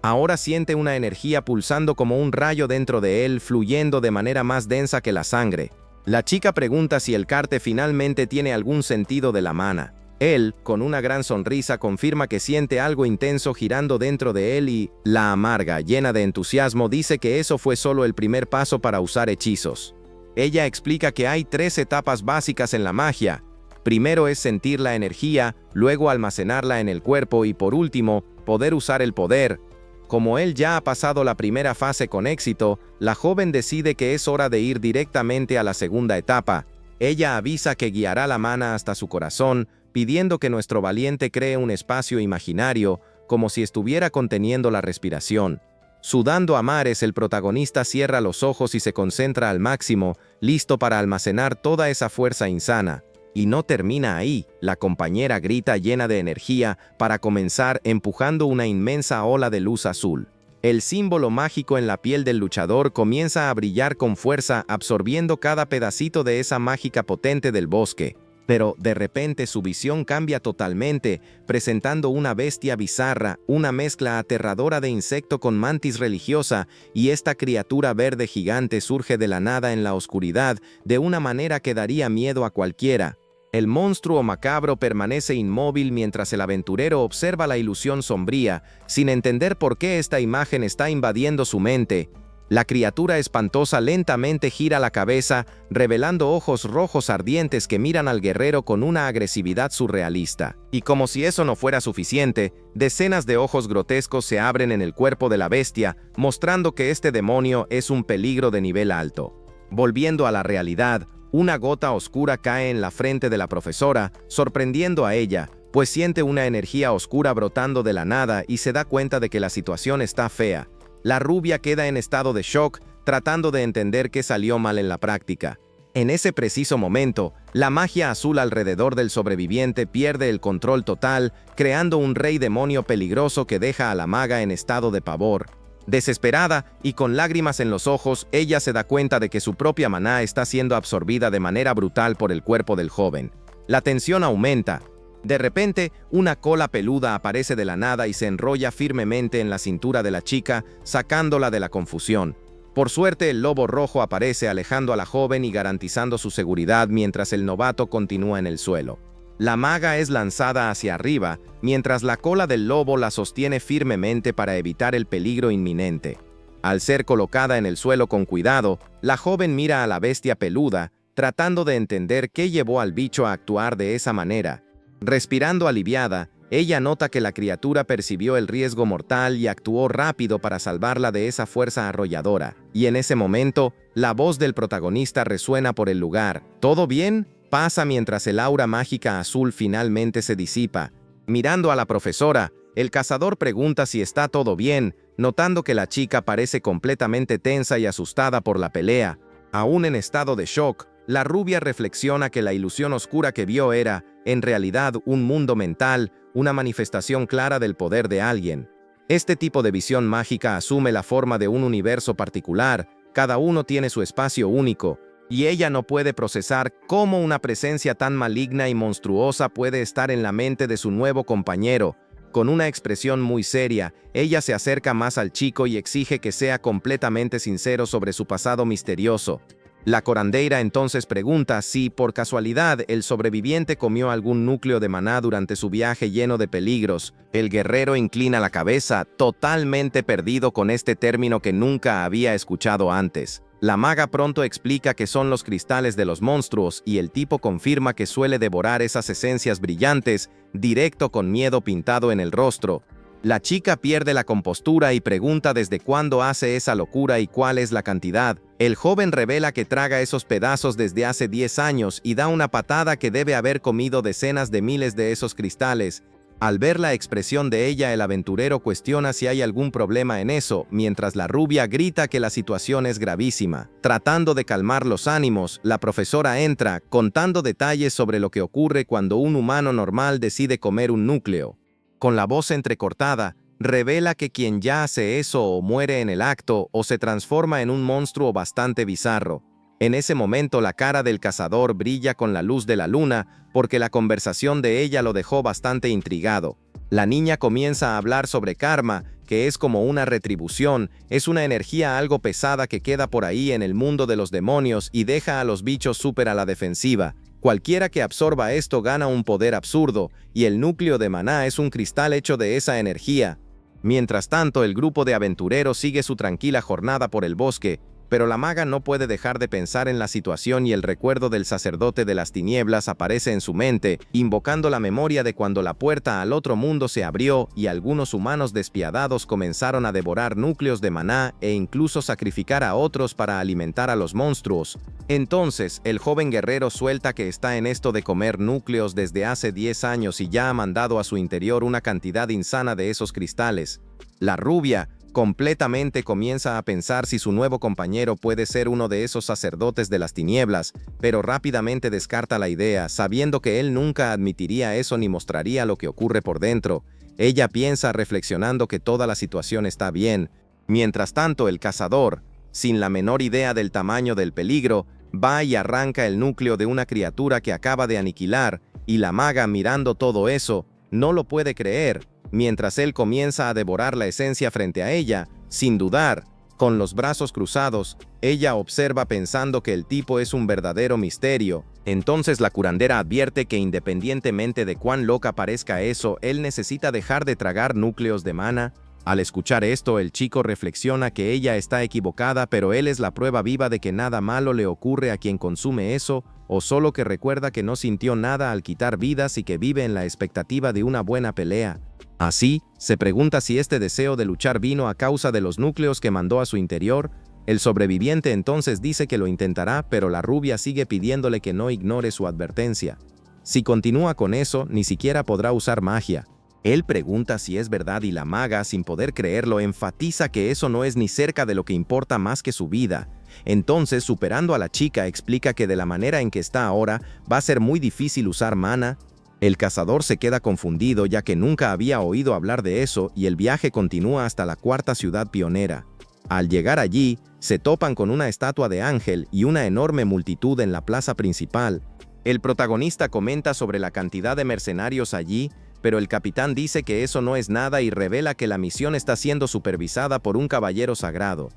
Ahora siente una energía pulsando como un rayo dentro de él, fluyendo de manera más densa que la sangre. La chica pregunta si el carte finalmente tiene algún sentido de la mana. Él, con una gran sonrisa, confirma que siente algo intenso girando dentro de él y la amarga, llena de entusiasmo, dice que eso fue solo el primer paso para usar hechizos. Ella explica que hay 3 etapas básicas en la magia. Primero es sentir la energía, luego almacenarla en el cuerpo y por último, poder usar el poder. Como él ya ha pasado la primera fase con éxito, la joven decide que es hora de ir directamente a la segunda etapa. Ella avisa que guiará la mana hasta su corazón, pidiendo que nuestro valiente cree un espacio imaginario, como si estuviera conteniendo la respiración. Sudando a mares, el protagonista cierra los ojos y se concentra al máximo, listo para almacenar toda esa fuerza insana. Y no termina ahí, la compañera grita llena de energía para comenzar, empujando una inmensa ola de luz azul. El símbolo mágico en la piel del luchador comienza a brillar con fuerza, absorbiendo cada pedacito de esa mágica potente del bosque. Pero de repente su visión cambia totalmente, presentando una bestia bizarra, una mezcla aterradora de insecto con mantis religiosa, y esta criatura verde gigante surge de la nada en la oscuridad, de una manera que daría miedo a cualquiera. El monstruo macabro permanece inmóvil mientras el aventurero observa la ilusión sombría, sin entender por qué esta imagen está invadiendo su mente. La criatura espantosa lentamente gira la cabeza, revelando ojos rojos ardientes que miran al guerrero con una agresividad surrealista. Y como si eso no fuera suficiente, decenas de ojos grotescos se abren en el cuerpo de la bestia, mostrando que este demonio es un peligro de nivel alto. Volviendo a la realidad, una gota oscura cae en la frente de la profesora, sorprendiendo a ella, pues siente una energía oscura brotando de la nada y se da cuenta de que la situación está fea. La rubia queda en estado de shock, tratando de entender qué salió mal en la práctica. En ese preciso momento, la magia azul alrededor del sobreviviente pierde el control total, creando un rey demonio peligroso que deja a la maga en estado de pavor. Desesperada y con lágrimas en los ojos, ella se da cuenta de que su propia maná está siendo absorbida de manera brutal por el cuerpo del joven. La tensión aumenta. De repente, una cola peluda aparece de la nada y se enrolla firmemente en la cintura de la chica, sacándola de la confusión. Por suerte, el lobo rojo aparece alejando a la joven y garantizando su seguridad mientras el novato continúa en el suelo. La maga es lanzada hacia arriba, mientras la cola del lobo la sostiene firmemente para evitar el peligro inminente. Al ser colocada en el suelo con cuidado, la joven mira a la bestia peluda, tratando de entender qué llevó al bicho a actuar de esa manera. Respirando aliviada, ella nota que la criatura percibió el riesgo mortal y actuó rápido para salvarla de esa fuerza arrolladora. Y en ese momento, la voz del protagonista resuena por el lugar. ¿Todo bien? Pasa mientras el aura mágica azul finalmente se disipa. Mirando a la profesora, el cazador pregunta si está todo bien, notando que la chica parece completamente tensa y asustada por la pelea. Aún en estado de shock, la rubia reflexiona que la ilusión oscura que vio era, en realidad, un mundo mental, una manifestación clara del poder de alguien. Este tipo de visión mágica asume la forma de un universo particular, cada uno tiene su espacio único, y ella no puede procesar cómo una presencia tan maligna y monstruosa puede estar en la mente de su nuevo compañero. Con una expresión muy seria, ella se acerca más al chico y exige que sea completamente sincero sobre su pasado misterioso. La curandeira entonces pregunta si, por casualidad, el sobreviviente comió algún núcleo de maná durante su viaje lleno de peligros. El guerrero inclina la cabeza, totalmente perdido con este término que nunca había escuchado antes. La maga pronto explica que son los cristales de los monstruos y el tipo confirma que suele devorar esas esencias brillantes, directo con miedo pintado en el rostro. La chica pierde la compostura y pregunta desde cuándo hace esa locura y cuál es la cantidad. El joven revela que traga esos pedazos desde hace 10 años y da una patada que debe haber comido decenas de miles de esos cristales. Al ver la expresión de ella, el aventurero cuestiona si hay algún problema en eso, mientras la rubia grita que la situación es gravísima. Tratando de calmar los ánimos, la profesora entra, contando detalles sobre lo que ocurre cuando un humano normal decide comer un núcleo. Con la voz entrecortada, revela que quien ya hace eso o muere en el acto o se transforma en un monstruo bastante bizarro. En ese momento la cara del cazador brilla con la luz de la luna porque la conversación de ella lo dejó bastante intrigado. La niña comienza a hablar sobre karma, que es como una retribución, es una energía algo pesada que queda por ahí en el mundo de los demonios y deja a los bichos súper a la defensiva. Cualquiera que absorba esto gana un poder absurdo, y el núcleo de maná es un cristal hecho de esa energía. Mientras tanto, el grupo de aventureros sigue su tranquila jornada por el bosque, pero la maga no puede dejar de pensar en la situación y el recuerdo del sacerdote de las tinieblas aparece en su mente, invocando la memoria de cuando la puerta al otro mundo se abrió y algunos humanos despiadados comenzaron a devorar núcleos de maná e incluso sacrificar a otros para alimentar a los monstruos. Entonces, el joven guerrero suelta que está en esto de comer núcleos desde hace 10 años y ya ha mandado a su interior una cantidad insana de esos cristales. La rubia, completamente comienza a pensar si su nuevo compañero puede ser uno de esos sacerdotes de las tinieblas, pero rápidamente descarta la idea, sabiendo que él nunca admitiría eso ni mostraría lo que ocurre por dentro. Ella piensa reflexionando que toda la situación está bien. Mientras tanto, el cazador, sin la menor idea del tamaño del peligro, va y arranca el núcleo de una criatura que acaba de aniquilar, y la maga, mirando todo eso, no lo puede creer. Mientras él comienza a devorar la esencia frente a ella, sin dudar, con los brazos cruzados, ella observa pensando que el tipo es un verdadero misterio. Entonces la curandera advierte que independientemente de cuán loca parezca eso, él necesita dejar de tragar núcleos de mana. Al escuchar esto, el chico reflexiona que ella está equivocada, pero él es la prueba viva de que nada malo le ocurre a quien consume eso, o solo que recuerda que no sintió nada al quitar vidas y que vive en la expectativa de una buena pelea. Así, se pregunta si este deseo de luchar vino a causa de los núcleos que mandó a su interior. El sobreviviente entonces dice que lo intentará, pero la rubia sigue pidiéndole que no ignore su advertencia. Si continúa con eso, ni siquiera podrá usar magia. Él pregunta si es verdad y la maga, sin poder creerlo, enfatiza que eso no es ni cerca de lo que importa más que su vida. Entonces, superando a la chica, explica que de la manera en que está ahora, va a ser muy difícil usar mana. El cazador se queda confundido ya que nunca había oído hablar de eso y el viaje continúa hasta la cuarta ciudad pionera. Al llegar allí, se topan con una estatua de ángel y una enorme multitud en la plaza principal. El protagonista comenta sobre la cantidad de mercenarios allí, pero el capitán dice que eso no es nada y revela que la misión está siendo supervisada por un caballero sagrado.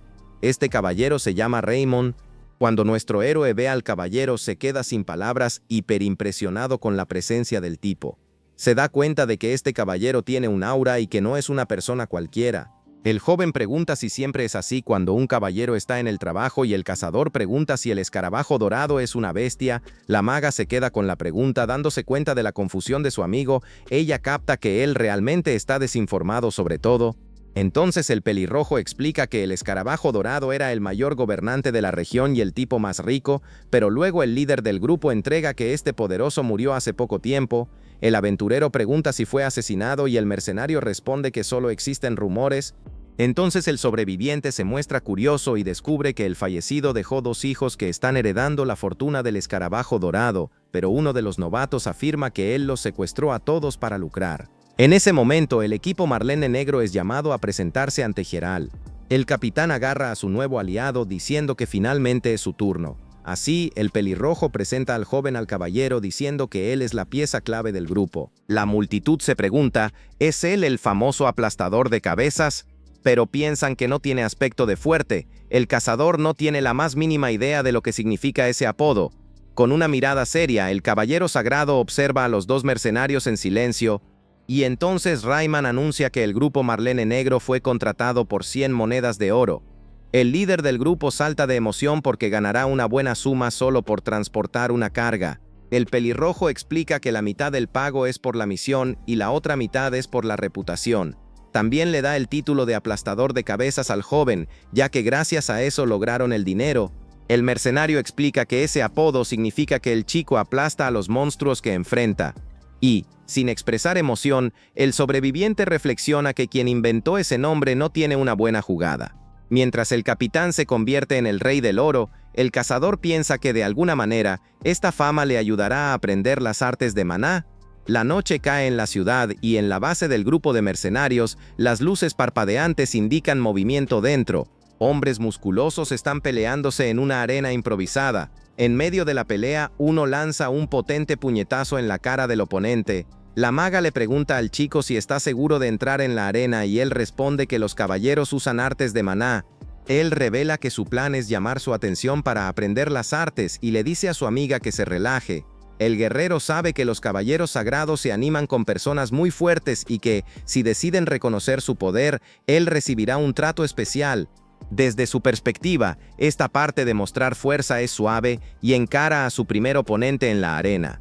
Este caballero se llama Raymond. Cuando nuestro héroe ve al caballero, se queda sin palabras, hiperimpresionado con la presencia del tipo. Se da cuenta de que este caballero tiene un aura y que no es una persona cualquiera. El joven pregunta si siempre es así cuando un caballero está en el trabajo y el cazador pregunta si el escarabajo dorado es una bestia. La maga se queda con la pregunta, dándose cuenta de la confusión de su amigo. Ella capta que él realmente está desinformado sobre todo. Entonces el pelirrojo explica que el escarabajo dorado era el mayor gobernante de la región y el tipo más rico, pero luego el líder del grupo entrega que este poderoso murió hace poco tiempo. El aventurero pregunta si fue asesinado y el mercenario responde que solo existen rumores. Entonces el sobreviviente se muestra curioso y descubre que el fallecido dejó 2 hijos que están heredando la fortuna del escarabajo dorado, pero uno de los novatos afirma que él los secuestró a todos para lucrar. En ese momento, el equipo Marlene Negro es llamado a presentarse ante Geralt. El capitán agarra a su nuevo aliado diciendo que finalmente es su turno. Así, el pelirrojo presenta al joven al caballero diciendo que él es la pieza clave del grupo. La multitud se pregunta, ¿es él el famoso aplastador de cabezas? Pero piensan que no tiene aspecto de fuerte. El cazador no tiene la más mínima idea de lo que significa ese apodo. Con una mirada seria, el caballero sagrado observa a los 2 mercenarios en silencio, y entonces Rayman anuncia que el grupo Marlene Negro fue contratado por 100 monedas de oro. El líder del grupo salta de emoción porque ganará una buena suma solo por transportar una carga. El pelirrojo explica que la mitad del pago es por la misión y la otra mitad es por la reputación. También le da el título de aplastador de cabezas al joven, ya que gracias a eso lograron el dinero. El mercenario explica que ese apodo significa que el chico aplasta a los monstruos que enfrenta. Y, sin expresar emoción, el sobreviviente reflexiona que quien inventó ese nombre no tiene una buena jugada. Mientras el capitán se convierte en el rey del oro, el cazador piensa que de alguna manera, esta fama le ayudará a aprender las artes de maná. La noche cae en la ciudad y en la base del grupo de mercenarios, las luces parpadeantes indican movimiento dentro. Hombres musculosos están peleándose en una arena improvisada. En medio de la pelea, uno lanza un potente puñetazo en la cara del oponente. La maga le pregunta al chico si está seguro de entrar en la arena y él responde que los caballeros usan artes de maná. Él revela que su plan es llamar su atención para aprender las artes y le dice a su amiga que se relaje. El guerrero sabe que los caballeros sagrados se animan con personas muy fuertes y que, si deciden reconocer su poder, él recibirá un trato especial. Desde su perspectiva, esta parte de mostrar fuerza es suave y encara a su primer oponente en la arena.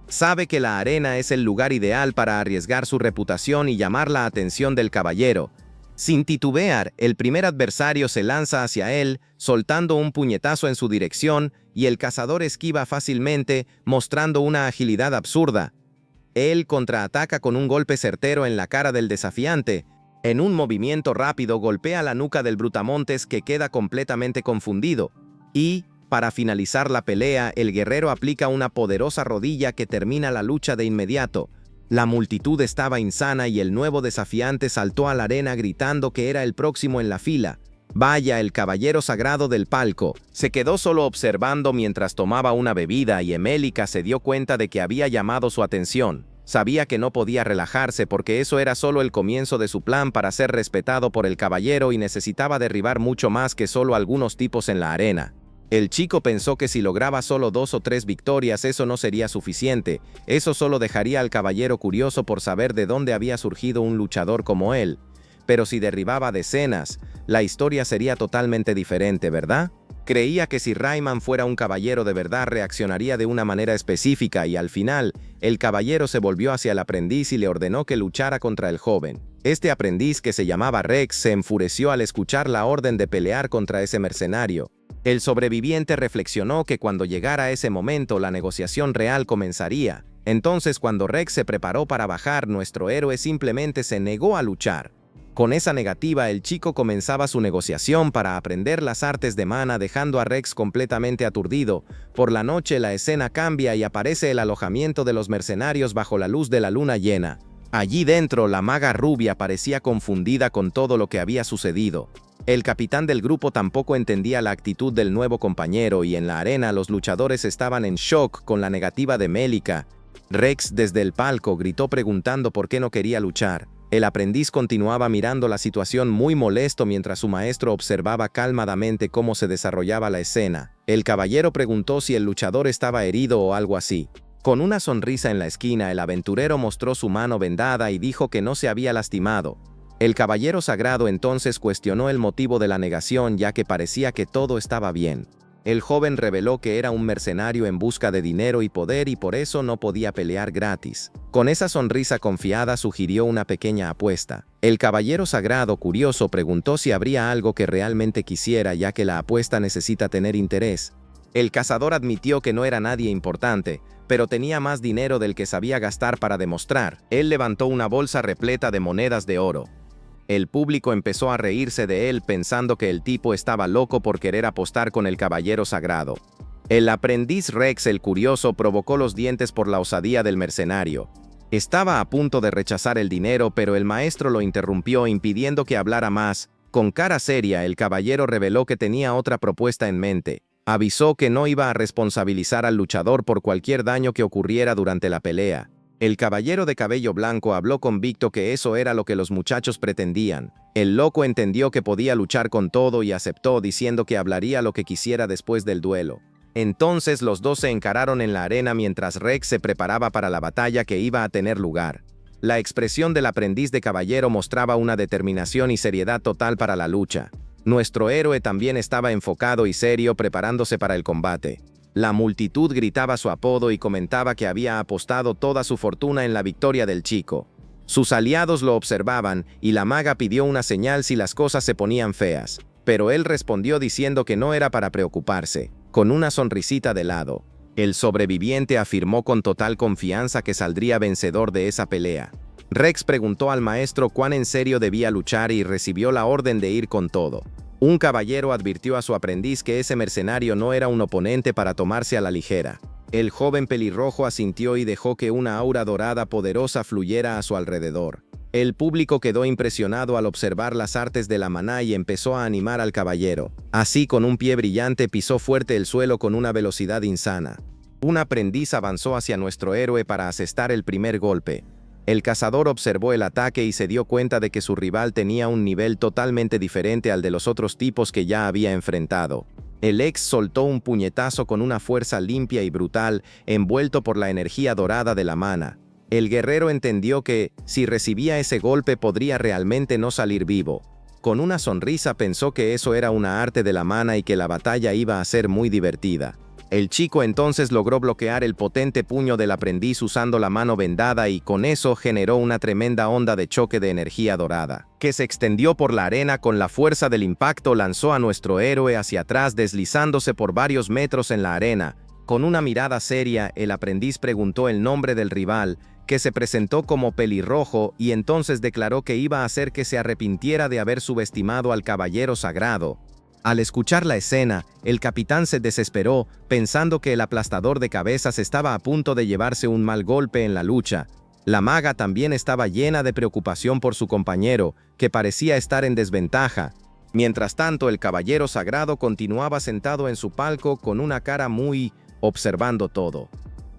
Sabe que la arena es el lugar ideal para arriesgar su reputación y llamar la atención del caballero. Sin titubear, el primer adversario se lanza hacia él, soltando un puñetazo en su dirección, y el cazador esquiva fácilmente, mostrando una agilidad absurda. Él contraataca con un golpe certero en la cara del desafiante. En un movimiento rápido golpea la nuca del brutamontes que queda completamente confundido. Y, para finalizar la pelea, el guerrero aplica una poderosa rodilla que termina la lucha de inmediato. La multitud estaba insana y el nuevo desafiante saltó a la arena gritando que era el próximo en la fila. Vaya, el caballero sagrado del palco se quedó solo observando mientras tomaba una bebida y Emélica se dio cuenta de que había llamado su atención. Sabía que no podía relajarse porque eso era solo el comienzo de su plan para ser respetado por el caballero y necesitaba derribar mucho más que solo algunos tipos en la arena. El chico pensó que si lograba solo 2 o 3 victorias eso no sería suficiente, eso solo dejaría al caballero curioso por saber de dónde había surgido un luchador como él. Pero si derribaba decenas, la historia sería totalmente diferente, ¿verdad? Creía que si Rayman fuera un caballero de verdad reaccionaría de una manera específica y al final, el caballero se volvió hacia el aprendiz y le ordenó que luchara contra el joven. Este aprendiz, que se llamaba Rex, se enfureció al escuchar la orden de pelear contra ese mercenario. El sobreviviente reflexionó que cuando llegara ese momento la negociación real comenzaría. Entonces cuando Rex se preparó para bajar, nuestro héroe simplemente se negó a luchar. Con esa negativa el chico comenzaba su negociación para aprender las artes de mana dejando a Rex completamente aturdido. Por la noche la escena cambia y aparece el alojamiento de los mercenarios bajo la luz de la luna llena. Allí dentro la maga rubia parecía confundida con todo lo que había sucedido. El capitán del grupo tampoco entendía la actitud del nuevo compañero y en la arena los luchadores estaban en shock con la negativa de Melika. Rex desde el palco gritó preguntando por qué no quería luchar. El aprendiz continuaba mirando la situación muy molesto mientras su maestro observaba calmadamente cómo se desarrollaba la escena. El caballero preguntó si el luchador estaba herido o algo así. Con una sonrisa en la esquina, el aventurero mostró su mano vendada y dijo que no se había lastimado. El caballero sagrado entonces cuestionó el motivo de la negación ya que parecía que todo estaba bien. El joven reveló que era un mercenario en busca de dinero y poder y por eso no podía pelear gratis. Con esa sonrisa confiada sugirió una pequeña apuesta. El caballero sagrado, curioso, preguntó si habría algo que realmente quisiera ya que la apuesta necesita tener interés. El cazador admitió que no era nadie importante, pero tenía más dinero del que sabía gastar para demostrar. Él levantó una bolsa repleta de monedas de oro. El público empezó a reírse de él pensando que el tipo estaba loco por querer apostar con el caballero sagrado. El aprendiz Rex el curioso provocó los dientes por la osadía del mercenario. Estaba a punto de rechazar el dinero, pero el maestro lo interrumpió impidiendo que hablara más. Con cara seria, el caballero reveló que tenía otra propuesta en mente. Avisó que no iba a responsabilizar al luchador por cualquier daño que ocurriera durante la pelea. El caballero de cabello blanco habló convicto que eso era lo que los muchachos pretendían. El loco entendió que podía luchar con todo y aceptó diciendo que hablaría lo que quisiera después del duelo. Entonces los dos se encararon en la arena mientras Rex se preparaba para la batalla que iba a tener lugar. La expresión del aprendiz de caballero mostraba una determinación y seriedad total para la lucha. Nuestro héroe también estaba enfocado y serio preparándose para el combate. La multitud gritaba su apodo y comentaba que había apostado toda su fortuna en la victoria del chico. Sus aliados lo observaban y la maga pidió una señal si las cosas se ponían feas, pero él respondió diciendo que no era para preocuparse, con una sonrisita de lado. El sobreviviente afirmó con total confianza que saldría vencedor de esa pelea. Rex preguntó al maestro cuán en serio debía luchar y recibió la orden de ir con todo. Un caballero advirtió a su aprendiz que ese mercenario no era un oponente para tomarse a la ligera. El joven pelirrojo asintió y dejó que una aura dorada poderosa fluyera a su alrededor. El público quedó impresionado al observar las artes de la maná y empezó a animar al caballero. Así, con un pie brillante pisó fuerte el suelo con una velocidad insana. Un aprendiz avanzó hacia nuestro héroe para asestar el primer golpe. El cazador observó el ataque y se dio cuenta de que su rival tenía un nivel totalmente diferente al de los otros tipos que ya había enfrentado. El ex soltó un puñetazo con una fuerza limpia y brutal, envuelto por la energía dorada de la mana. El guerrero entendió que, si recibía ese golpe, podría realmente no salir vivo. Con una sonrisa pensó que eso era una arte de la mana y que la batalla iba a ser muy divertida. El chico entonces logró bloquear el potente puño del aprendiz usando la mano vendada y con eso generó una tremenda onda de choque de energía dorada, que se extendió por la arena. Con la fuerza del impacto lanzó a nuestro héroe hacia atrás deslizándose por varios metros en la arena. Con una mirada seria, el aprendiz preguntó el nombre del rival, que se presentó como Pelirrojo y entonces declaró que iba a hacer que se arrepintiera de haber subestimado al caballero sagrado. Al escuchar la escena, el capitán se desesperó, pensando que el aplastador de cabezas estaba a punto de llevarse un mal golpe en la lucha. La maga también estaba llena de preocupación por su compañero, que parecía estar en desventaja. Mientras tanto, el caballero sagrado continuaba sentado en su palco con una cara muy observando todo.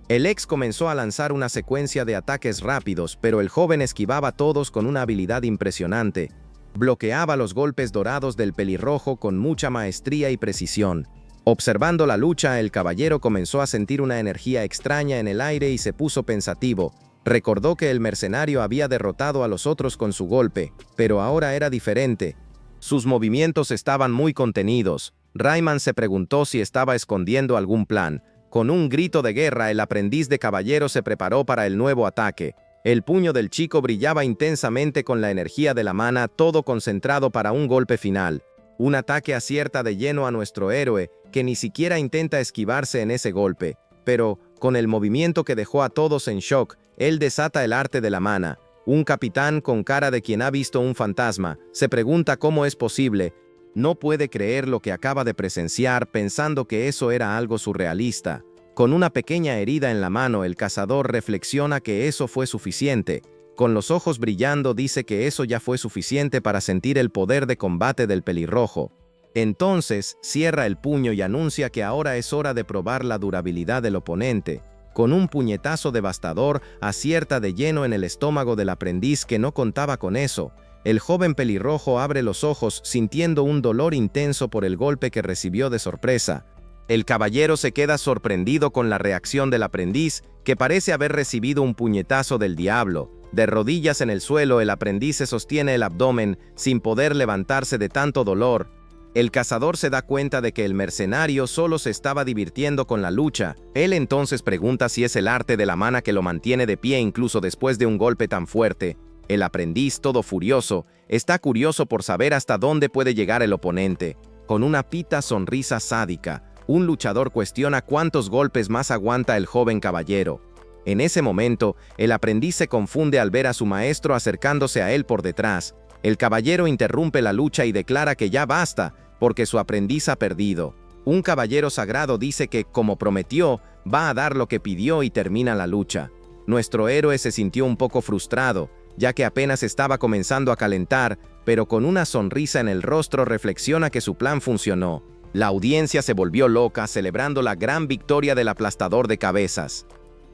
El ex comenzó a lanzar una secuencia de ataques rápidos, pero el joven esquivaba todos con una habilidad impresionante. Bloqueaba los golpes dorados del pelirrojo con mucha maestría y precisión. Observando la lucha, el caballero comenzó a sentir una energía extraña en el aire y se puso pensativo. Recordó que el mercenario había derrotado a los otros con su golpe, pero ahora era diferente. Sus movimientos estaban muy contenidos. Rayman se preguntó si estaba escondiendo algún plan. Con un grito de guerra, el aprendiz de caballero se preparó para el nuevo ataque. El puño del chico brillaba intensamente con la energía de la mana, todo concentrado para un golpe final. Un ataque acierta de lleno a nuestro héroe, que ni siquiera intenta esquivarse en ese golpe. Pero, con el movimiento que dejó a todos en shock, él desata el arte de la mana. Un capitán con cara de quien ha visto un fantasma se pregunta cómo es posible. No puede creer lo que acaba de presenciar, pensando que eso era algo surrealista. Con una pequeña herida en la mano, el cazador reflexiona que eso fue suficiente. Con los ojos brillando, dice que eso ya fue suficiente para sentir el poder de combate del pelirrojo. Entonces, cierra el puño y anuncia que ahora es hora de probar la durabilidad del oponente. Con un puñetazo devastador, acierta de lleno en el estómago del aprendiz, que no contaba con eso. El joven pelirrojo abre los ojos, sintiendo un dolor intenso por el golpe que recibió de sorpresa. El caballero se queda sorprendido con la reacción del aprendiz, que parece haber recibido un puñetazo del diablo. De rodillas en el suelo, el aprendiz se sostiene el abdomen, sin poder levantarse de tanto dolor. El cazador se da cuenta de que el mercenario solo se estaba divirtiendo con la lucha. Él entonces pregunta si es el arte de la mana que lo mantiene de pie incluso después de un golpe tan fuerte. El aprendiz, todo furioso, está curioso por saber hasta dónde puede llegar el oponente. Con una pita sonrisa sádica, un luchador cuestiona cuántos golpes más aguanta el joven caballero. En ese momento, el aprendiz se confunde al ver a su maestro acercándose a él por detrás. El caballero interrumpe la lucha y declara que ya basta, porque su aprendiz ha perdido. Un caballero sagrado dice que, como prometió, va a dar lo que pidió y termina la lucha. Nuestro héroe se sintió un poco frustrado, ya que apenas estaba comenzando a calentar, pero con una sonrisa en el rostro reflexiona que su plan funcionó. La audiencia se volvió loca, celebrando la gran victoria del aplastador de cabezas.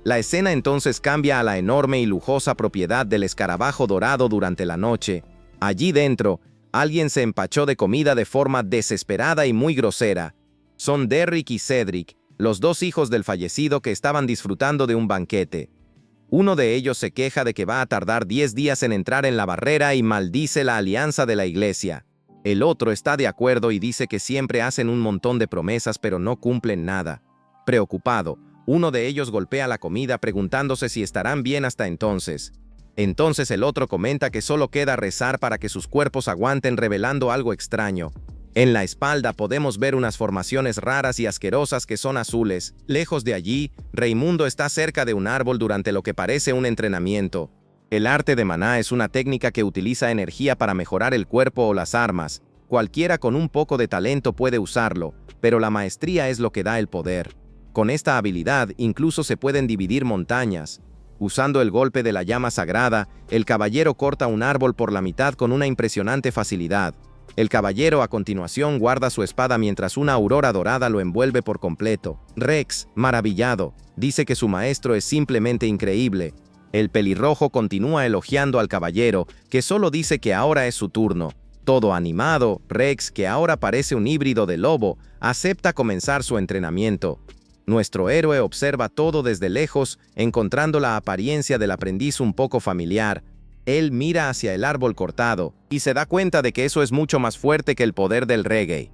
La escena entonces cambia a la enorme y lujosa propiedad del escarabajo dorado durante la noche. Allí dentro, alguien se empachó de comida de forma desesperada y muy grosera. Son Derrick y Cedric, los dos hijos del fallecido, que estaban disfrutando de un banquete. Uno de ellos se queja de que va a tardar 10 días en entrar en la barrera y maldice la alianza de la iglesia. El otro está de acuerdo y dice que siempre hacen un montón de promesas pero no cumplen nada. Preocupado, uno de ellos golpea la comida preguntándose si estarán bien hasta entonces. Entonces el otro comenta que solo queda rezar para que sus cuerpos aguanten, revelando algo extraño. En la espalda podemos ver unas formaciones raras y asquerosas que son azules. Lejos de allí, Raimundo está cerca de un árbol durante lo que parece un entrenamiento. El arte de maná es una técnica que utiliza energía para mejorar el cuerpo o las armas. Cualquiera con un poco de talento puede usarlo, pero la maestría es lo que da el poder. Con esta habilidad incluso se pueden dividir montañas. Usando el golpe de la llama sagrada, el caballero corta un árbol por la mitad con una impresionante facilidad. El caballero a continuación guarda su espada mientras una aurora dorada lo envuelve por completo. Rex, maravillado, dice que su maestro es simplemente increíble. El pelirrojo continúa elogiando al caballero, que solo dice que ahora es su turno. Todo animado, Rex, que ahora parece un híbrido de lobo, acepta comenzar su entrenamiento. Nuestro héroe observa todo desde lejos, encontrando la apariencia del aprendiz un poco familiar. Él mira hacia el árbol cortado y se da cuenta de que eso es mucho más fuerte que el poder del reggae.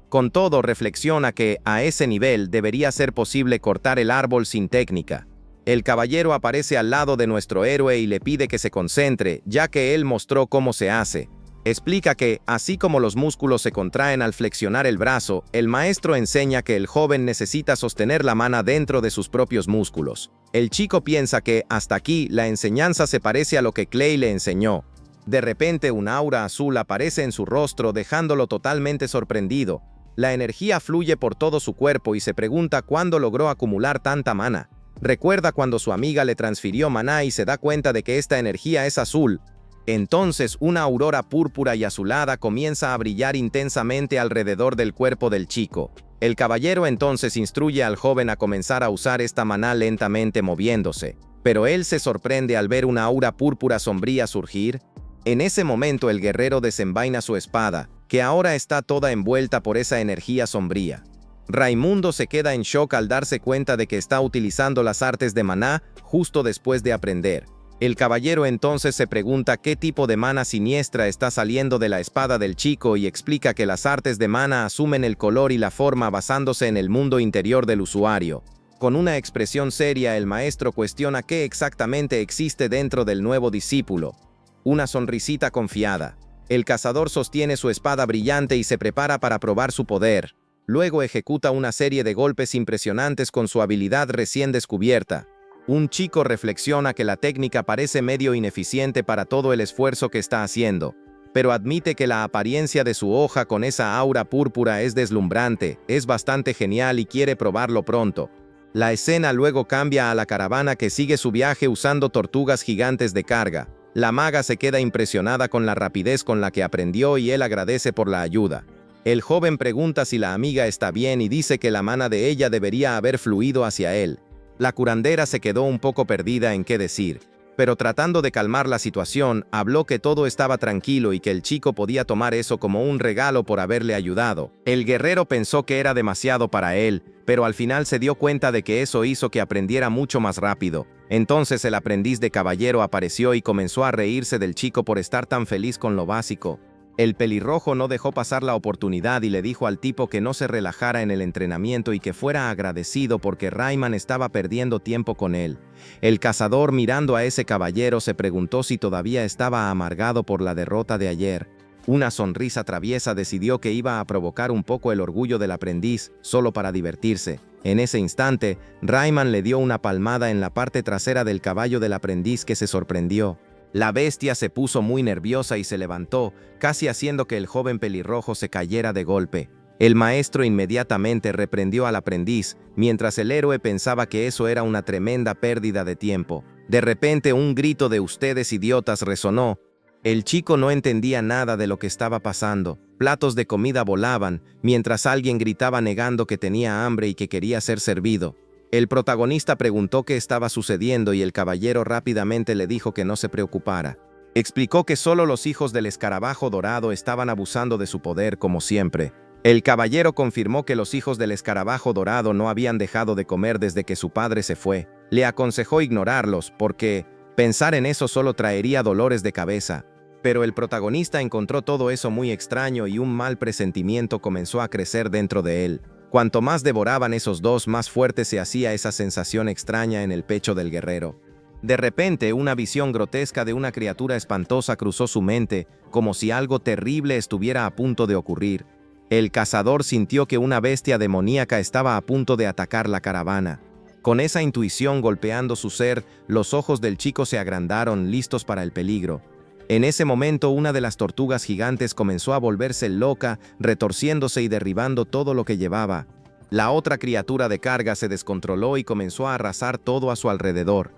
Con todo, reflexiona que, a ese nivel, debería ser posible cortar el árbol sin técnica. El caballero aparece al lado de nuestro héroe y le pide que se concentre, ya que él mostró cómo se hace. Explica que, así como los músculos se contraen al flexionar el brazo, el maestro enseña que el joven necesita sostener la mana dentro de sus propios músculos. El chico piensa que, hasta aquí, la enseñanza se parece a lo que Clay le enseñó. De repente, un aura azul aparece en su rostro, dejándolo totalmente sorprendido. La energía fluye por todo su cuerpo y se pregunta cuándo logró acumular tanta mana. Recuerda cuando su amiga le transfirió maná y se da cuenta de que esta energía es azul. Entonces una aurora púrpura y azulada comienza a brillar intensamente alrededor del cuerpo del chico. El caballero entonces instruye al joven a comenzar a usar esta maná lentamente moviéndose, pero él se sorprende al ver una aura púrpura sombría surgir. En ese momento el guerrero desenvaina su espada, que ahora está toda envuelta por esa energía sombría. Raimundo se queda en shock al darse cuenta de que está utilizando las artes de maná justo después de aprender. El caballero entonces se pregunta qué tipo de mana siniestra está saliendo de la espada del chico y explica que las artes de mana asumen el color y la forma basándose en el mundo interior del usuario. Con una expresión seria, el maestro cuestiona qué exactamente existe dentro del nuevo discípulo. Una sonrisita confiada. El cazador sostiene su espada brillante y se prepara para probar su poder. Luego ejecuta una serie de golpes impresionantes con su habilidad recién descubierta. Un chico reflexiona que la técnica parece medio ineficiente para todo el esfuerzo que está haciendo, pero admite que la apariencia de su hoja con esa aura púrpura es deslumbrante, es bastante genial y quiere probarlo pronto. La escena luego cambia a la caravana que sigue su viaje usando tortugas gigantes de carga. La maga se queda impresionada con la rapidez con la que aprendió y él agradece por la ayuda. El joven pregunta si la amiga está bien y dice que la mana de ella debería haber fluido hacia él. La curandera se quedó un poco perdida en qué decir, pero tratando de calmar la situación, habló que todo estaba tranquilo y que el chico podía tomar eso como un regalo por haberle ayudado. El guerrero pensó que era demasiado para él, pero al final se dio cuenta de que eso hizo que aprendiera mucho más rápido. Entonces el aprendiz de caballero apareció y comenzó a reírse del chico por estar tan feliz con lo básico. El pelirrojo no dejó pasar la oportunidad y le dijo al tipo que no se relajara en el entrenamiento y que fuera agradecido porque Rayman estaba perdiendo tiempo con él. El cazador, mirando a ese caballero, se preguntó si todavía estaba amargado por la derrota de ayer. Una sonrisa traviesa decidió que iba a provocar un poco el orgullo del aprendiz, solo para divertirse. En ese instante, Rayman le dio una palmada en la parte trasera del caballo del aprendiz que se sorprendió. La bestia se puso muy nerviosa y se levantó, casi haciendo que el joven pelirrojo se cayera de golpe. El maestro inmediatamente reprendió al aprendiz, mientras el héroe pensaba que eso era una tremenda pérdida de tiempo. De repente un grito de "ustedes idiotas" resonó. El chico no entendía nada de lo que estaba pasando. Platos de comida volaban, mientras alguien gritaba negando que tenía hambre y que quería ser servido. El protagonista preguntó qué estaba sucediendo y el caballero rápidamente le dijo que no se preocupara. Explicó que solo los hijos del escarabajo dorado estaban abusando de su poder como siempre. El caballero confirmó que los hijos del escarabajo dorado no habían dejado de comer desde que su padre se fue. Le aconsejó ignorarlos porque pensar en eso solo traería dolores de cabeza. Pero el protagonista encontró todo eso muy extraño y un mal presentimiento comenzó a crecer dentro de él. Cuanto más devoraban esos dos, más fuerte se hacía esa sensación extraña en el pecho del guerrero. De repente, una visión grotesca de una criatura espantosa cruzó su mente, como si algo terrible estuviera a punto de ocurrir. El cazador sintió que una bestia demoníaca estaba a punto de atacar la caravana. Con esa intuición golpeando su ser, los ojos del chico se agrandaron, listos para el peligro. En ese momento, una de las tortugas gigantes comenzó a volverse loca, retorciéndose y derribando todo lo que llevaba. La otra criatura de carga se descontroló y comenzó a arrasar todo a su alrededor.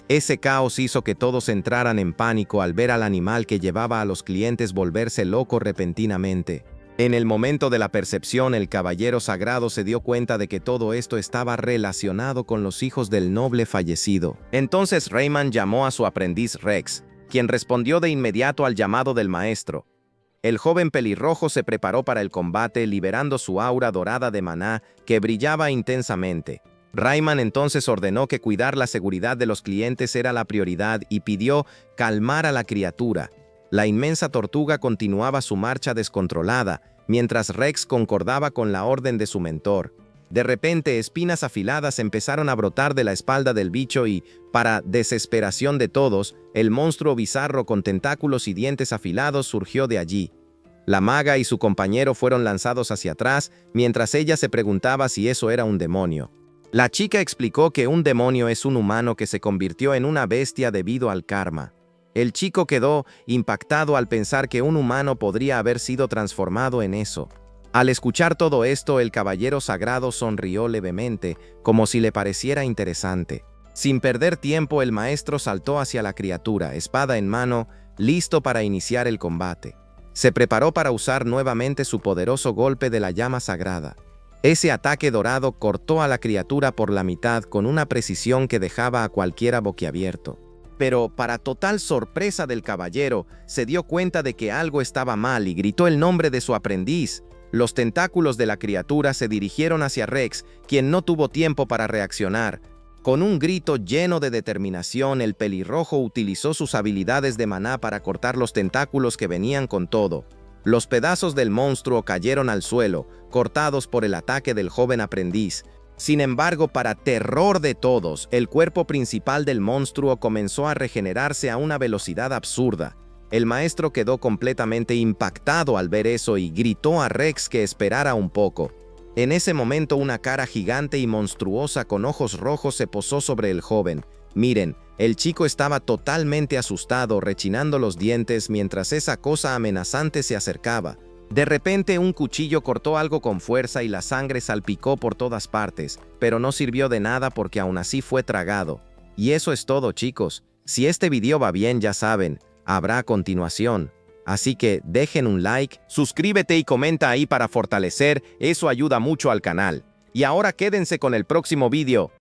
Ese caos hizo que todos entraran en pánico al ver al animal que llevaba a los clientes volverse loco repentinamente. En el momento de la percepción, el caballero sagrado se dio cuenta de que todo esto estaba relacionado con los hijos del noble fallecido. Entonces Rayman llamó a su aprendiz Rex, quien respondió de inmediato al llamado del maestro. El joven pelirrojo se preparó para el combate, liberando su aura dorada de maná que brillaba intensamente. Rayman entonces ordenó que cuidar la seguridad de los clientes era la prioridad y pidió calmar a la criatura. La inmensa tortuga continuaba su marcha descontrolada, mientras Rex concordaba con la orden de su mentor. De repente, espinas afiladas empezaron a brotar de la espalda del bicho y, para desesperación de todos, el monstruo bizarro con tentáculos y dientes afilados surgió de allí. La maga y su compañero fueron lanzados hacia atrás, mientras ella se preguntaba si eso era un demonio. La chica explicó que un demonio es un humano que se convirtió en una bestia debido al karma. El chico quedó impactado al pensar que un humano podría haber sido transformado en eso. Al escuchar todo esto, el caballero sagrado sonrió levemente, como si le pareciera interesante. Sin perder tiempo, el maestro saltó hacia la criatura, espada en mano, listo para iniciar el combate. Se preparó para usar nuevamente su poderoso golpe de la llama sagrada. Ese ataque dorado cortó a la criatura por la mitad con una precisión que dejaba a cualquiera boquiabierto. Pero, para total sorpresa del caballero, se dio cuenta de que algo estaba mal y gritó el nombre de su aprendiz. Los tentáculos de la criatura se dirigieron hacia Rex, quien no tuvo tiempo para reaccionar. Con un grito lleno de determinación, el pelirrojo utilizó sus habilidades de maná para cortar los tentáculos que venían con todo. Los pedazos del monstruo cayeron al suelo, cortados por el ataque del joven aprendiz. Sin embargo, para terror de todos, el cuerpo principal del monstruo comenzó a regenerarse a una velocidad absurda. El maestro quedó completamente impactado al ver eso y gritó a Rex que esperara un poco. En ese momento, una cara gigante y monstruosa con ojos rojos se posó sobre el joven. Miren, el chico estaba totalmente asustado, rechinando los dientes mientras esa cosa amenazante se acercaba. De repente, un cuchillo cortó algo con fuerza y la sangre salpicó por todas partes, pero no sirvió de nada porque aún así fue tragado. Y eso es todo, chicos. Si este video va bien, ya saben, habrá continuación. Así que dejen un like, suscríbete y comenta ahí para fortalecer, eso ayuda mucho al canal. Y ahora quédense con el próximo video.